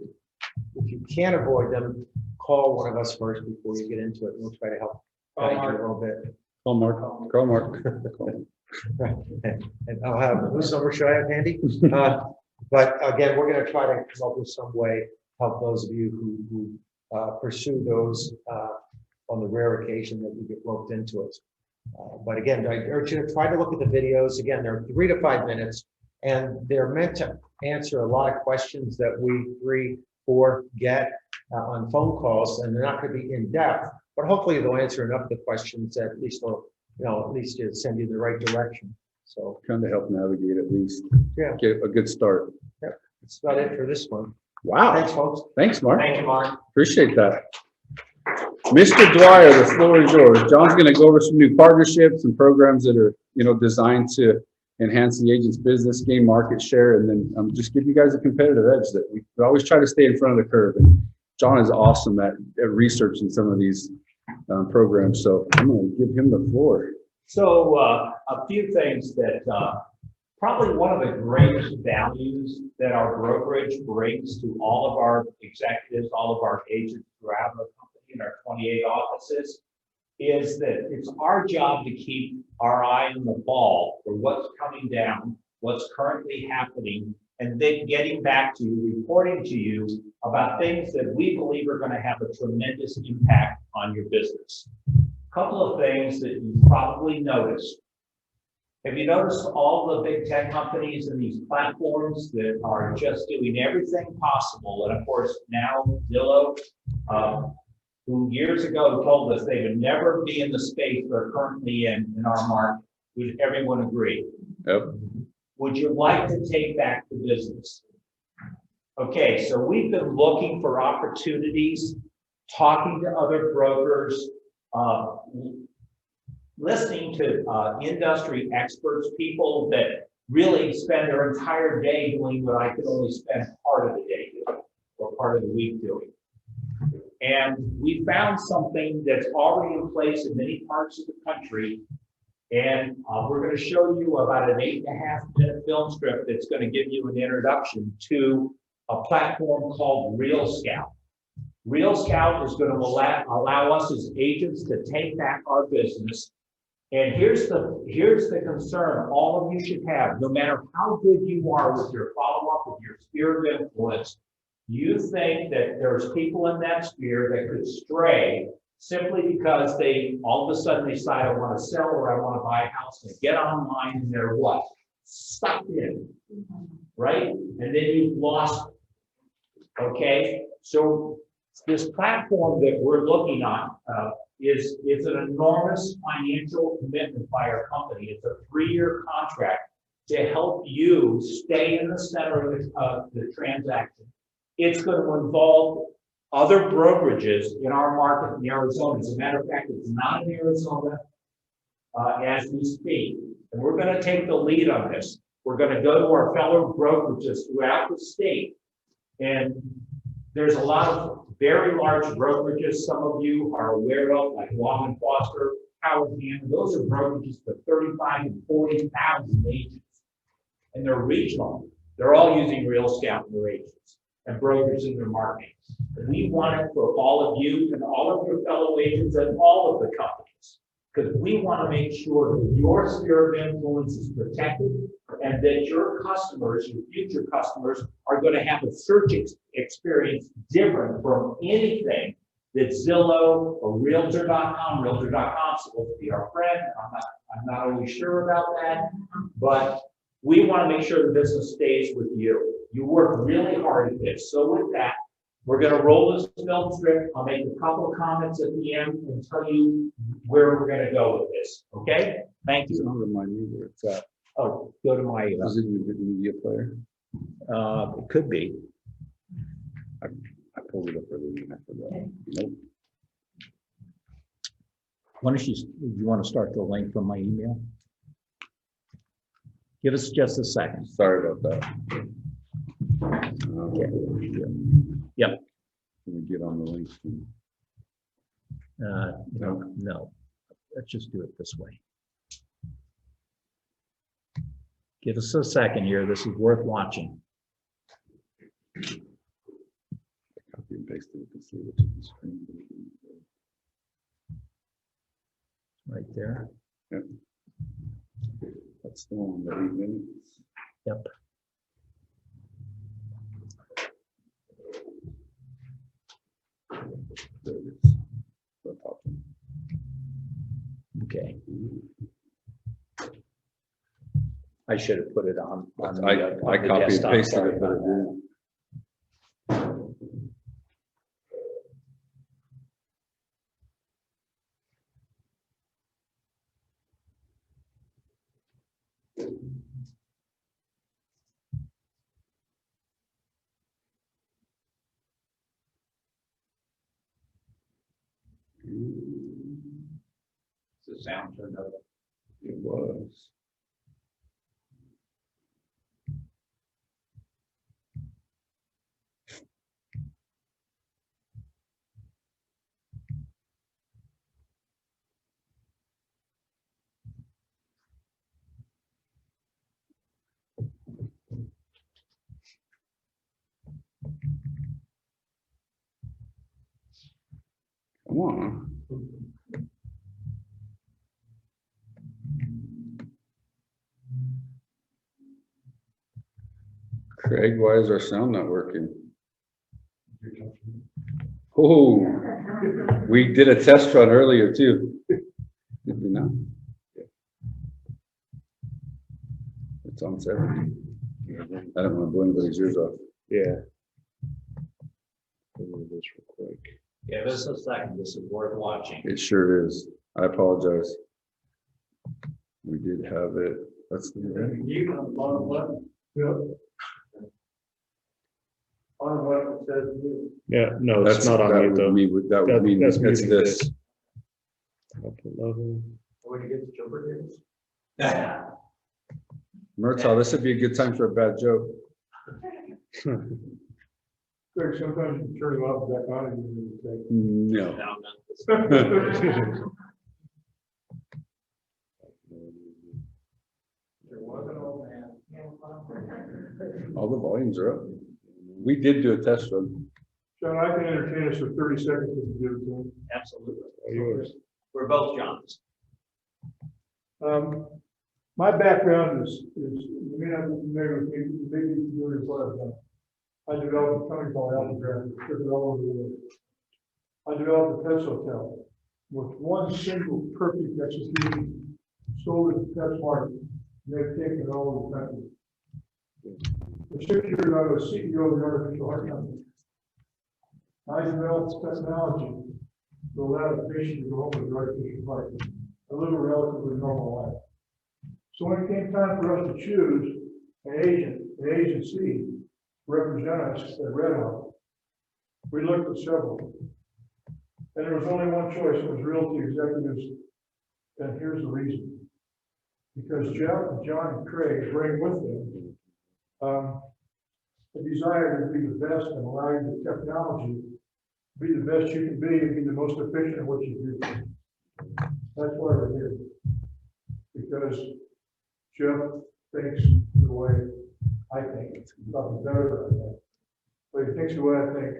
Speaker 6: can't avoid them, call one of us first before you get into it. We'll try to help guide you a little bit.
Speaker 1: Call Mark. Call Mark.
Speaker 6: And I'll have, whose number should I have handy? But again, we're going to try to come up with some way to help those of you who pursue those on the rare occasion that you get roped into it. But again, I urge you to try to look at the videos. Again, they're 3 to 5 minutes, and they're meant to answer a lot of questions that we 3, 4 get on phone calls, and they're not going to be in depth, but hopefully they'll answer enough of the questions that at least they'll, at least to send you in the right direction. So
Speaker 1: Kind of help navigate at least.
Speaker 6: Yeah.
Speaker 1: Get a good start.
Speaker 6: that's about it for this one.
Speaker 1: Wow.
Speaker 6: Thanks, folks.
Speaker 1: Thanks, Mark.
Speaker 5: Thank you, Mark.
Speaker 1: Appreciate that. Mr. Dwyer, the floor is yours. John's going to go over some new partnerships and programs that are, designed to enhance the agent's business, gain market share, and then just give you guys a competitive edge that we always try to stay in front of the curve. And John is awesome at researching some of these programs. So I'm going to give him the floor.
Speaker 7: So a few things that probably one of the greatest values that our brokerage brings to all of our executives, all of our agents throughout our company in our 28 offices, is that it's our job to keep our eye on the ball for what's coming down, what's currently happening, and then getting back to you, reporting to you about things that we believe are going to have a tremendous impact on your business. A couple of things that you probably noticed. Have you noticed all the big tech companies and these platforms that are just doing everything possible? And of course, now Zillow, who years ago told us they would never be in the space they're currently in our market. Would everyone agree?
Speaker 1: Yep.
Speaker 7: Would you like to take back the business? Okay, so we've been looking for opportunities, talking to other brokers, listening to industry experts, people that really spend their entire day doing what I could only spend part of the day doing or part of the week doing. And we found something that's already in place in many parts of the country. And we're going to show you about an 8.5-minute film strip that's going to give you an introduction to a platform called Real Scout. Real Scout is going to allow us as agents to take back our business. And here's the concern all of you should have, no matter how good you are with your follow-up, with your sphere of influence, you think that there's people in that sphere that could stray simply because they all of a sudden decide I want to sell or I want to buy a house, and get online and they're what? Sucked in, right? And then you've lost it. Okay, so this platform that we're looking at is an enormous financial commitment by our company. It's a 3-year contract to help you stay in the center of the transaction. It's going to involve other brokerages in our market in Arizona. As a matter of fact, it's not in Arizona as we speak. And we're going to take the lead on this. We're going to go to our fellow brokerages throughout the state. And there's a lot of very large brokerages some of you are aware of, like Long and Foster, Howard Hannon. Those are brokerages for 35,000 and 40,000 agents. And they're regional. They're all using Real Scout in their agents and brokers in their marketing. We want it for all of you and all of your fellow agents and all of the companies, because we want to make sure that your sphere of influence is protected and that your customers, your future customers, are going to have a search experience different from anything that Zillow or Realtor.com. Realtor.com is supposed to be our friend. I'm not always sure about that, but
Speaker 11: We want to make sure the business stays with you. You work really hard at this. So with that, we're going to roll this film strip. I'll make a couple of comments at the end and tell you where we're going to go with this. Okay? Thank
Speaker 1: It's
Speaker 11: you.
Speaker 1: not remind me where it's at.
Speaker 11: Oh, go to my,
Speaker 1: Is it in the media player?
Speaker 11: it could be.
Speaker 1: I pulled it up earlier and I forgot. Nope.
Speaker 11: Why don't you want to start the link from my email? Give us just a second.
Speaker 1: Sorry about that.
Speaker 11: Okay. Yep.
Speaker 1: Can we get on the link?
Speaker 11: No, let's just do it this way. Give us a second here. This is worth watching.
Speaker 1: Copy and paste it. You can see what's on the screen.
Speaker 11: Right there.
Speaker 1: Yep. That's the one, the 8 minutes.
Speaker 11: Yep.
Speaker 1: There it is. The top one.
Speaker 11: Okay. I should have put it on.
Speaker 1: I
Speaker 11: the
Speaker 1: copied and
Speaker 11: desktop.
Speaker 1: pasted
Speaker 11: Sorry
Speaker 1: it, but
Speaker 11: about
Speaker 1: it
Speaker 11: that.
Speaker 1: didn't.
Speaker 11: The sound turned up.
Speaker 1: It was. Come on. Craig, why is our sound not working? Oh, we did a test run earlier too. Did we not? It's on 70. I don't want to blow anybody's ears off.
Speaker 9: Yeah. Let me do this real quick.
Speaker 11: Give us a second. This is worth watching.
Speaker 1: It sure is. I apologize. We did have it. That's the
Speaker 10: You on the bottom left? Yep. On the left, it says mute.
Speaker 9: Yeah, no, it's not on
Speaker 1: that
Speaker 9: mute
Speaker 1: would
Speaker 9: though.
Speaker 1: mean- That would mean
Speaker 9: That's
Speaker 1: it's
Speaker 9: muting
Speaker 1: this.
Speaker 9: this. Up to level.
Speaker 10: When you get the jumper games.
Speaker 1: Murtaugh, this would be a good time for a bad joke.
Speaker 10: Greg, sometimes you turn it off back on and you
Speaker 1: No.
Speaker 11: No, no.
Speaker 10: say. There was an old man.
Speaker 1: All the volumes are up. We did do a test run.
Speaker 10: John, I can entertain us for 30 seconds if you give it to me.
Speaker 11: Absolutely.
Speaker 9: Yours.
Speaker 11: We're both Johns.
Speaker 10: My background is, you may not be familiar with me, maybe you're familiar with what I've done. I developed a company called Algebra, took it all over the world. I developed a pet hotel with one single perfect execution, sold it to Pet Smart, and they've taken it all over the country. For 6 years, I was CEO of the artificial heart company. I developed technology to allow the patient to go home with an artificial heart and live a relatively normal life. So when it came time for us to choose an agency to represent us at Red Hawk, we looked at several. And there was only one choice, it was Realty Executives. And here's the reason. Because Jeff, John, and Craig bring with them a desire to be the best and allow you the technology to be the best you can be and be the most efficient at what you do. That's why we're here. Because Jeff thinks the way I think, probably better than I think, but he thinks the way I think.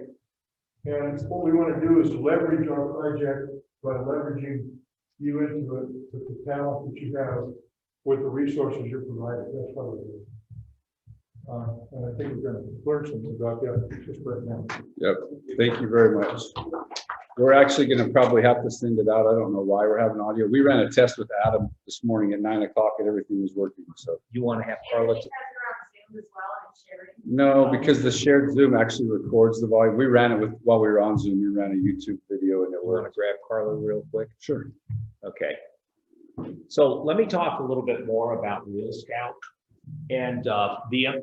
Speaker 10: And what we want to do is leverage our project by leveraging you into it, with the talent that you have, with the resources you're providing. That's what we're doing. And I think we're going to learn something about that just right now.
Speaker 1: Yep. Thank you very much. We're actually gonna probably have to send it out. I don't know why we're having audio. We ran a test with Adam this morning at 9 o'clock and everything was working, so.
Speaker 7: You want to have
Speaker 8: And
Speaker 7: Carla?
Speaker 8: because we're on Zoom as well and sharing.
Speaker 1: No, because the shared Zoom actually records the volume. We ran it while we were on Zoom. We ran a YouTube video and it
Speaker 7: You want to
Speaker 1: worked.
Speaker 7: grab Carla real quick?
Speaker 1: Sure.
Speaker 7: Okay. So let me talk a little bit more about Real Scout. And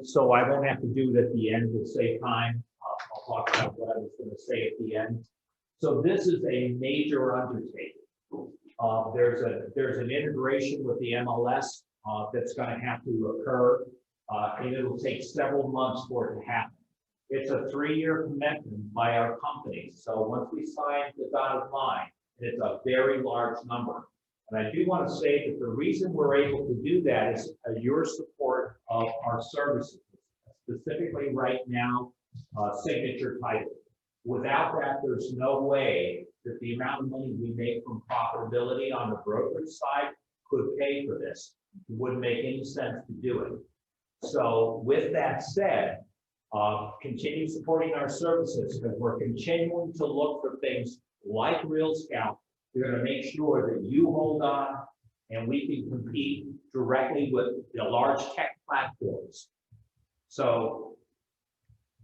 Speaker 7: so I won't have to do it at the end to save time. I'll talk about what I was going to say at the end. So this is a major undertaking. There's an integration with the MLS that's going to have to occur, and it'll take several months for it to happen. It's a 3-year commitment by our company. So once we sign the dotted line, it's a very large number. And I do want to say that the reason we're able to do that is your support of our services, specifically right now, signature title. Without that, there's no way that the amount of money we make from profitability on the brokerage side could pay for this. It wouldn't make any sense to do it. So with that said, continue supporting our services because we're continuing to look for things like Real Scout. We're going to make sure that you hold on and we can compete directly with the large tech platforms. So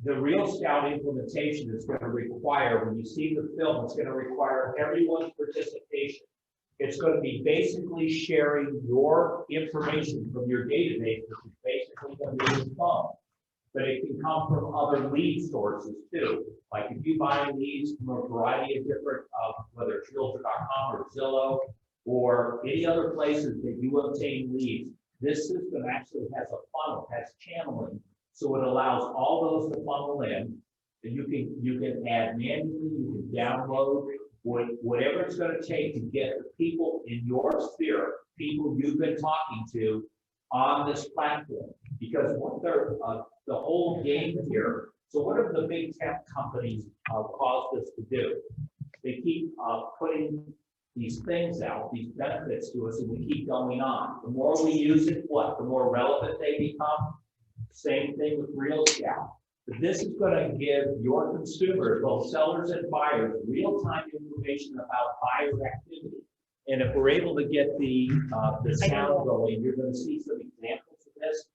Speaker 7: the Real Scout implementation is going to require, when you see the film, it's going to require everyone's participation. It's going to be basically sharing your information from your database, which is basically going to be your phone. But it can come from other lead sources too. Like if you buy leads from a variety of different, whether it's realtor.com or Zillow or any other places that you obtain leads, this system actually has a funnel, has channeling. So it allows all those to funnel in. And you can add manually, you can download, whatever it's going to take to get the people in your sphere, people you've been talking to on this platform. Because what they're, the whole game here, so what have the big tech companies caused us to do? They keep putting these things out, these benefits to us, and we keep going on. The more we use it, the more relevant they become. Same thing with Real Scout. But this is going to give your consumers, both sellers and buyers, real-time information about buyer activity. And if we're able to get the sound going, you're going to see some examples of this.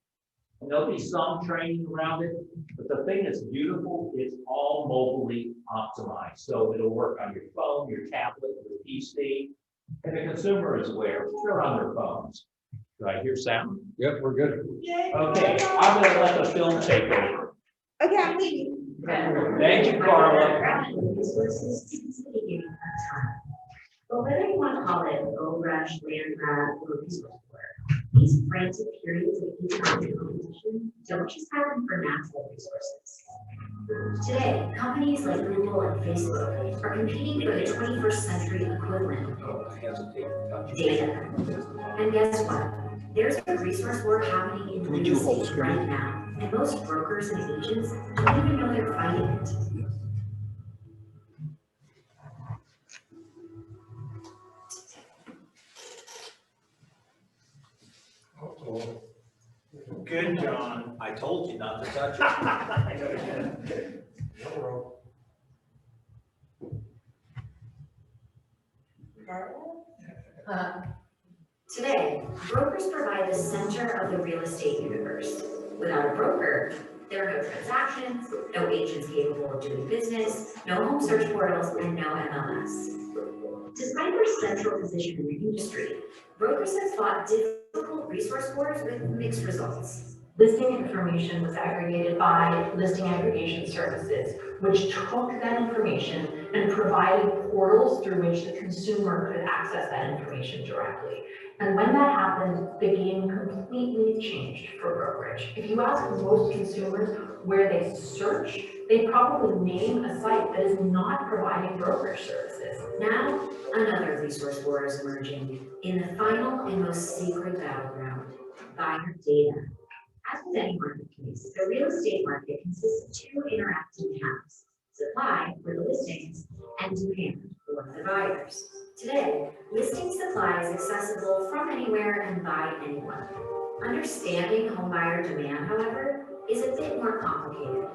Speaker 7: And there'll be some training around it, but the thing that's beautiful is all mobilely optimized. So it'll work on your phone, your tablet, your PC, and the consumer is aware they're on their phones. Do I hear sound?
Speaker 1: Yep, we're good.
Speaker 7: Okay, I'm going to let the film take over.
Speaker 8: Okay, I'm leaving.
Speaker 7: Thank you, Carla.
Speaker 12: But whether you want to call it gold rush, land grab, or resource war, these frantic periods of economic competition don't just happen for natural resources. Today, companies like Google and Facebook are competing for the 21st century equivalent of data. And guess what? There's a resource war happening in real estate right now, and most brokers and agents don't even know they're fighting it.
Speaker 11: Good, John.
Speaker 7: I told you not to touch it.
Speaker 11: I know you did.
Speaker 12: Today, brokers provide the center of the real estate universe. Without a broker, there are no transactions, no agents capable of doing business, no home search portals, and no MLS. Despite their central position in the industry, brokers have fought difficult resource wars with mixed results.
Speaker 13: Listing information was aggregated by listing aggregation services, which took that information and provided portals through which the consumer could access that information directly. And when that happened, the game completely changed for brokerage. If you ask most consumers where they search, they probably name a site that is not providing brokerage services.
Speaker 12: Now, another resource war is emerging in the final and most sacred battleground, buyer data. As with any marketplace, the real estate market consists of two interacting halves: supply for the listings and demand for the buyers. Today, listing supply is accessible from anywhere and by anyone. Understanding home buyer demand, however, is a bit more complicated.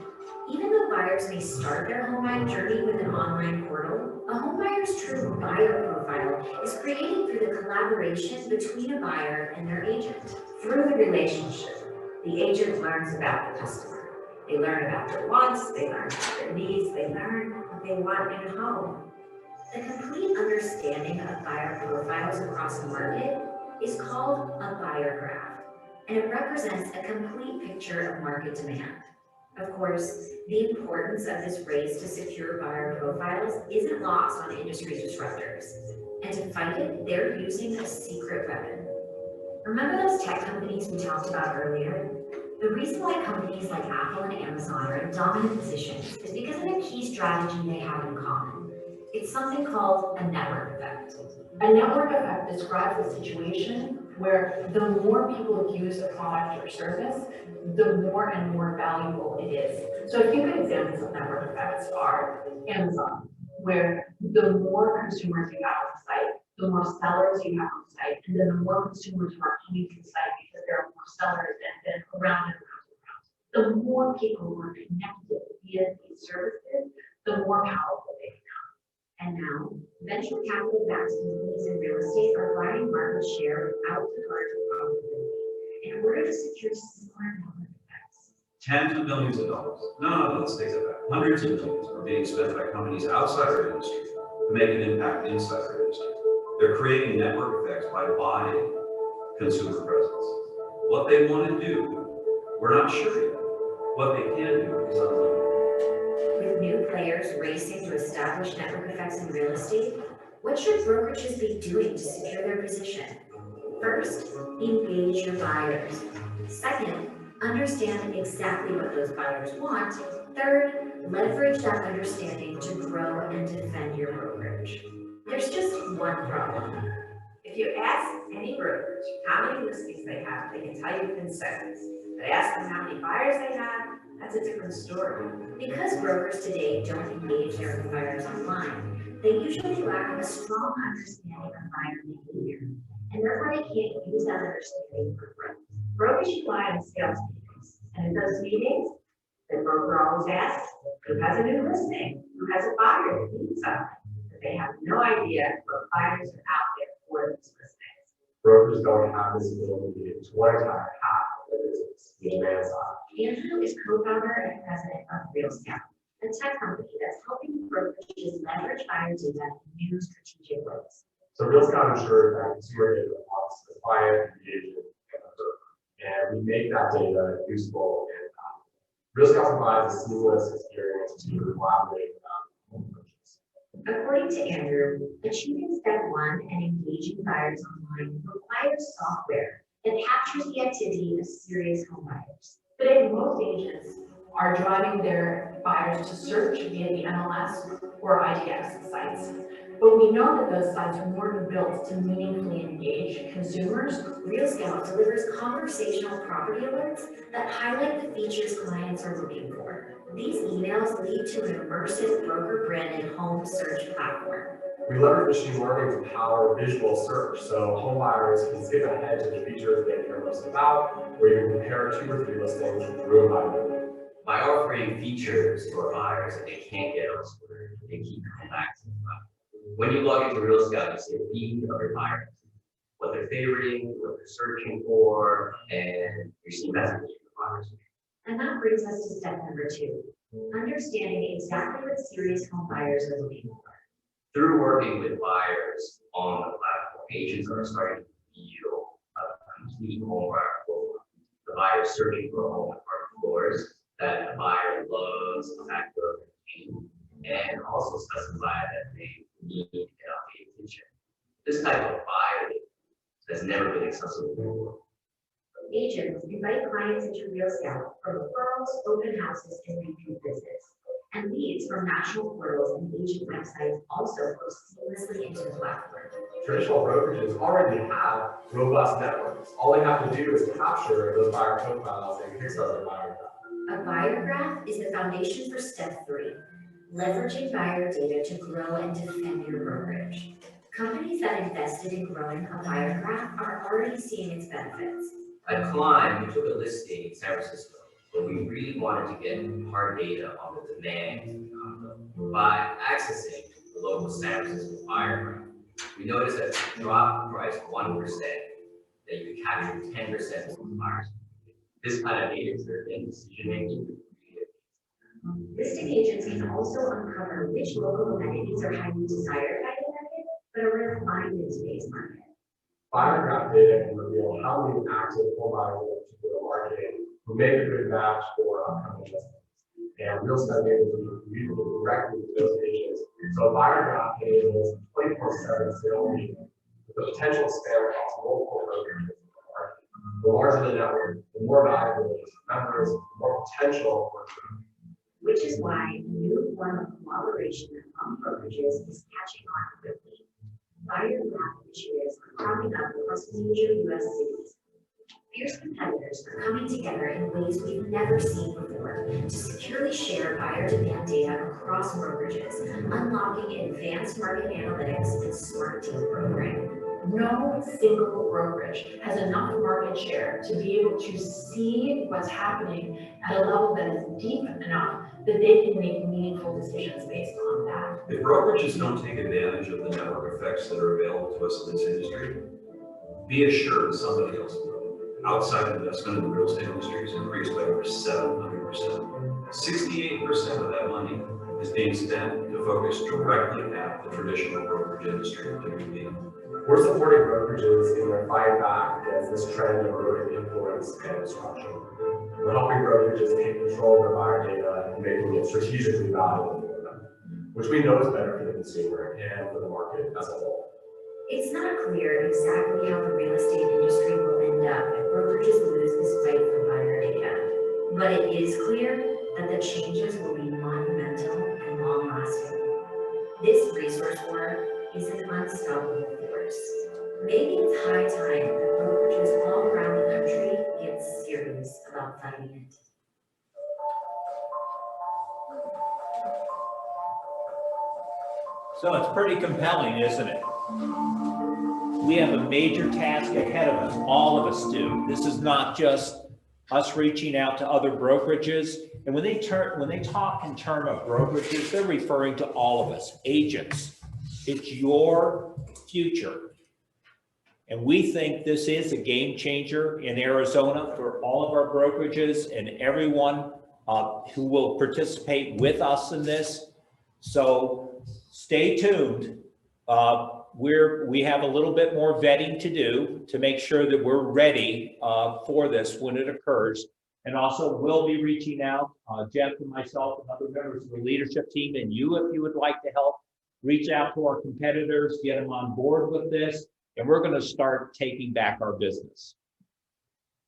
Speaker 12: Even though buyers may start their home buying journey with an online portal, a home buyer's true buyer profile is created through the collaboration between a buyer and their agent. Through the relationship, the agent learns about the customer. They learn about their wants, they learn about their needs, they learn what they want in a home. The complete understanding of buyer profiles across a market is called a buyer graph, and it represents a complete picture of market demand. Of course, the importance of this race to secure buyer profiles isn't lost on industry disruptors. And to fight it, they're using a secret weapon. Remember those tech companies we talked about earlier? The reason why companies like Apple and Amazon are in dominant positions is because of a key strategy they have in common. It's something called a network effect.
Speaker 13: A network effect describes a situation where the more people use a product or service, the more and more valuable it is. So a few good examples of network effects are Amazon, where the more consumers you have on the site, the more sellers you have on the site, and then the more consumers who are coming to the site because there are more sellers and around and around and around. The more people who are connected via these services, the more powerful they become.
Speaker 12: And now, venture capital-backed companies in real estate are buying market share out to larger profitability in order to secure similar network effects.
Speaker 14: Tens of millions of dollars, no, let's take that back, hundreds of millions are being spent by companies outside our industry to make an impact inside our industry. They're creating network effects by buying consumer presence. What they want to do, we're not sure yet. What they can do is unlimited.
Speaker 12: With new players racing to establish network effects in real estate, what should brokerages be doing to secure their position? First, engage your buyers. Second, understand exactly what those buyers want. Third, leverage that understanding to grow and defend your brokerage. There's just one problem.
Speaker 11: If you ask any brokerage how many listings they have, they can tell you within seconds. But ask them how many buyers they have, that's a different story.
Speaker 12: Because brokers today don't engage their buyers online, they usually lack a strong understanding of buyer behavior, and therefore they can't use that understanding for growth.
Speaker 11: Brokers rely on sales meetings, and in those meetings, the broker always asks, who has a new listing? Who has a buyer that needs something? But they have no idea what buyers are out there for these listings.
Speaker 15: Brokers don't have this ability to what entire half of the business, the demand side.
Speaker 12: Andrew is co-founder and president of Real Scout, a tech company that's helping brokerages leverage buyer data in new strategic ways.
Speaker 15: So Real Scout ensures that consumer data belongs to the client, the agent, and the broker. And we make that data useful and Real Scout provides a seamless experience to collaborate home purchase.
Speaker 12: According to Andrew, achieving step one and engaging buyers online requires software that captures the activity of serious home buyers.
Speaker 13: Today, most agents are driving their buyers to search via the MLS or IDX sites. But we know that those sites weren't built to meaningfully engage consumers.
Speaker 12: Real Scout delivers conversational property alerts that highlight the features clients are looking for. These emails lead to an immersive broker-branded home search platform.
Speaker 15: We leverage machine learning to power visual search, so home buyers can skip ahead to the features they care most about, or you can compare 2 or 3 listings room by room.
Speaker 16: By offering features to our buyers that they can't get elsewhere, they keep coming back to the platform. When you log into Real Scout, you see a feed of your buyers, what they're favoriting, what they're searching for, and you see messages from buyers.
Speaker 12: And that brings us to step number 2, understanding exactly what serious home buyers are looking for.
Speaker 16: Through working with buyers on the platform, agents are starting to feel a complete home buyer profile. The buyer searching for a home with apartment floors that the buyer loves, factor and also specify that they need an updated kitchen. This type of buyer has never been accessible before.
Speaker 12: Agents invite clients into Real Scout for referrals, open houses, and repeat visits. And leads from national portals and agent websites also flow seamlessly into the platform.
Speaker 15: Traditional brokerages already have robust networks. All they have to do is capture those buyer profiles and kickstart their buyer graph.
Speaker 12: A buyer graph is the foundation for step 3, leveraging buyer data to grow and defend your brokerage. Companies that invested in growing a buyer graph are already seeing its benefits.
Speaker 16: At Climb, we took a listing in San Francisco, but we really wanted to get hard data on the demand by accessing the local San Francisco buyer market. We noticed that if you drop the price 1%, that you capture 10% of the buyers. This kind of data-driven decision making.
Speaker 12: Listing agents can also uncover which local amenities are highly desired by the market, but are rare to find in today's market.
Speaker 15: Buyer graph data can reveal how many active home buyers in a particular market who make a good match for upcoming listings. And real estate data is usable directly with those agents. So a buyer graph data is 24/7 sales meeting with the potential to span across multiple brokerages in the market. The larger the network, the more valuable it is to members, the more potential for growth.
Speaker 12: Which is why a new form of collaboration among brokerages is catching on quickly. Buyer graph initiatives are cropping up across major U.S. cities. Fierce competitors are coming together in ways we've never seen before to securely share buyer demand data across brokerages, unlocking advanced market analytics and smart deal brokering.
Speaker 13: No single brokerage has enough market share to be able to see what's happening at a level that is deep enough that they can make meaningful decisions based on that.
Speaker 14: If brokerages don't take advantage of the network effects that are available to us in this industry, be assured somebody else will. Outside investment in the real estate industry has increased by over 700%. 68% of that money is being spent to focus directly at the traditional brokerage industry that we need.
Speaker 15: We're supporting brokerages in their fight back against this trend of eroding influence and disruption. We're helping brokerages take control of their buyer data and making it strategically valuable for them, which we know is better for the consumer and for the market as a whole.
Speaker 12: It's not clear exactly how the real estate industry will end up if brokerages lose this fight for buyer data. But it is clear that the changes will be monumental and long-lasting. This resource war is an unstoppable force. Maybe it's high time that brokerages all around the country get serious about fighting it.
Speaker 11: So it's pretty compelling, isn't it? We have a major task ahead of us, all of us do. This is not just us reaching out to other brokerages. And when they talk in terms of brokerages, they're referring to all of us, agents. It's your future. And we think this is a game changer in Arizona for all of our brokerages and everyone who will participate with us in this. So stay tuned. We have a little bit more vetting to do to make sure that we're ready for this when it occurs. And also we'll be reaching out, Jeff and myself and other members of the leadership team, and you, if you would like to help, reach out to our competitors, get them on board with this, and we're going to start taking back our business.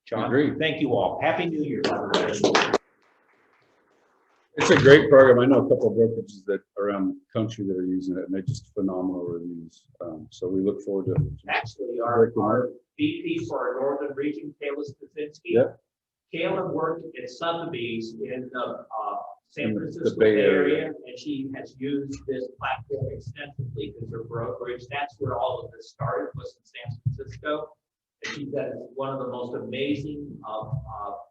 Speaker 11: John,
Speaker 1: Agreed.
Speaker 11: thank you all. Happy New Year, everybody.
Speaker 1: It's a great program. I know a couple of brokerages that around the country that are using it, and they're just phenomenal reviews. So we look forward to
Speaker 11: Actually, our VP for our northern region, Kayla Stasinski.
Speaker 1: Yep.
Speaker 11: Kayla worked at Sotheby's in the San Francisco
Speaker 1: Bay
Speaker 11: Bay
Speaker 1: Area.
Speaker 11: Area, and she has used this platform extensively because her brokerage, that's where all of this started, was in San Francisco. And she said it's one of the most amazing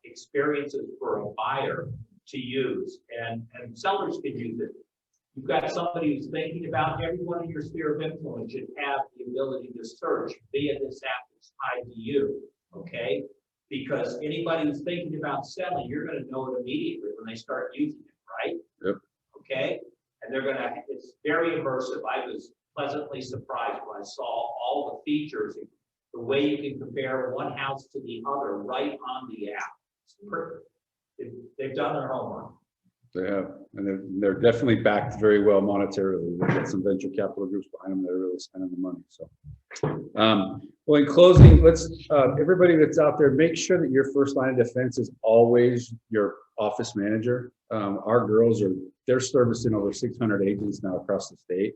Speaker 11: experiences for a buyer to use, and sellers can use it. You've got somebody who's thinking about, everyone in your sphere of influence should have the ability to search via this app that's tied to you, okay? Because anybody who's thinking about selling, you're going to know it immediately when they start using it, right?
Speaker 1: Yep.
Speaker 11: Okay, and it's very immersive. I was pleasantly surprised when I saw all the features, the way you can compare one house to the other right on the app. It's perfect. They've done their homework.
Speaker 1: They have, and they're definitely backed very well monetarily. They've got some venture capital groups behind them that are really spending the money. So, well, in closing, let's everybody that's out there, make sure that your first line of defense is always your office manager. Our girls they're servicing over 600 agents now across the state,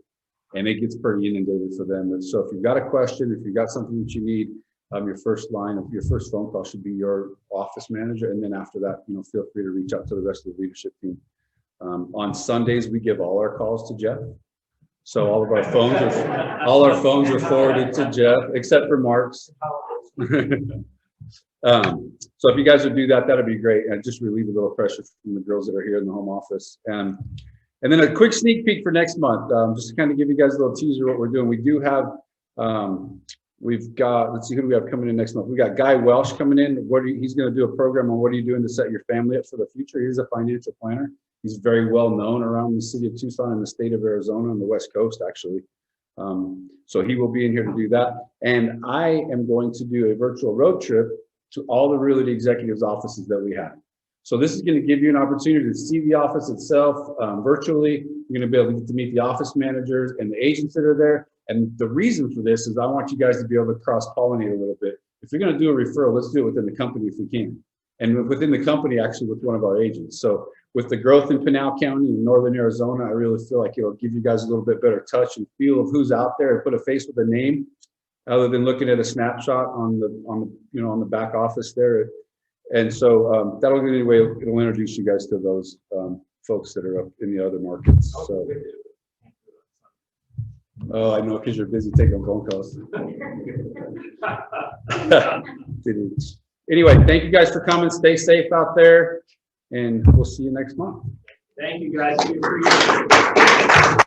Speaker 1: and it gets pretty inundated for them. So if you've got a question, if you've got something that you need, your first phone call should be your office manager, and then after that, feel free to reach out to the rest of the leadership team. On Sundays, we give all our calls to Jeff, so all our phones are forwarded to Jeff, except for Mark's. So if you guys would do that, that'd be great, and just relieve a little pressure from the girls that are here in the home office. And then a quick sneak peek for next month, just to kind of give you guys a little teaser of what we're doing. We do have, we've got, let's see who do we have coming in next month. We got Guy Welsh coming in. He's going to do a program on what are you doing to set your family up for the future. He's a financial planner. He's very well known around the city of Tucson and the state of Arizona on the West Coast, actually. So he will be in here to do that. And I am going to do a virtual road trip to all the Realty Executives offices that we have. So this is going to give you an opportunity to see the office itself virtually. You're going to be able to get to meet the office managers and the agents that are there. And the reason for this is I want you guys to be able to cross-pollinate a little bit. If you're going to do a referral, let's do it within the company if we can. And within the company, actually, with one of our agents. So with the growth in Pinal County in northern Arizona, I really feel like it'll give you guys a little bit better touch and feel of who's out there and put a face with a name, other than looking at a snapshot on the back office there. And so that'll anyway, it'll introduce you guys to those folks that are up in the other markets. So. Oh, I know, because you're busy taking phone calls. Anyway, thank you guys for coming. Stay safe out there, and we'll see you next month.
Speaker 2: Thank you, guys. We appreciate it.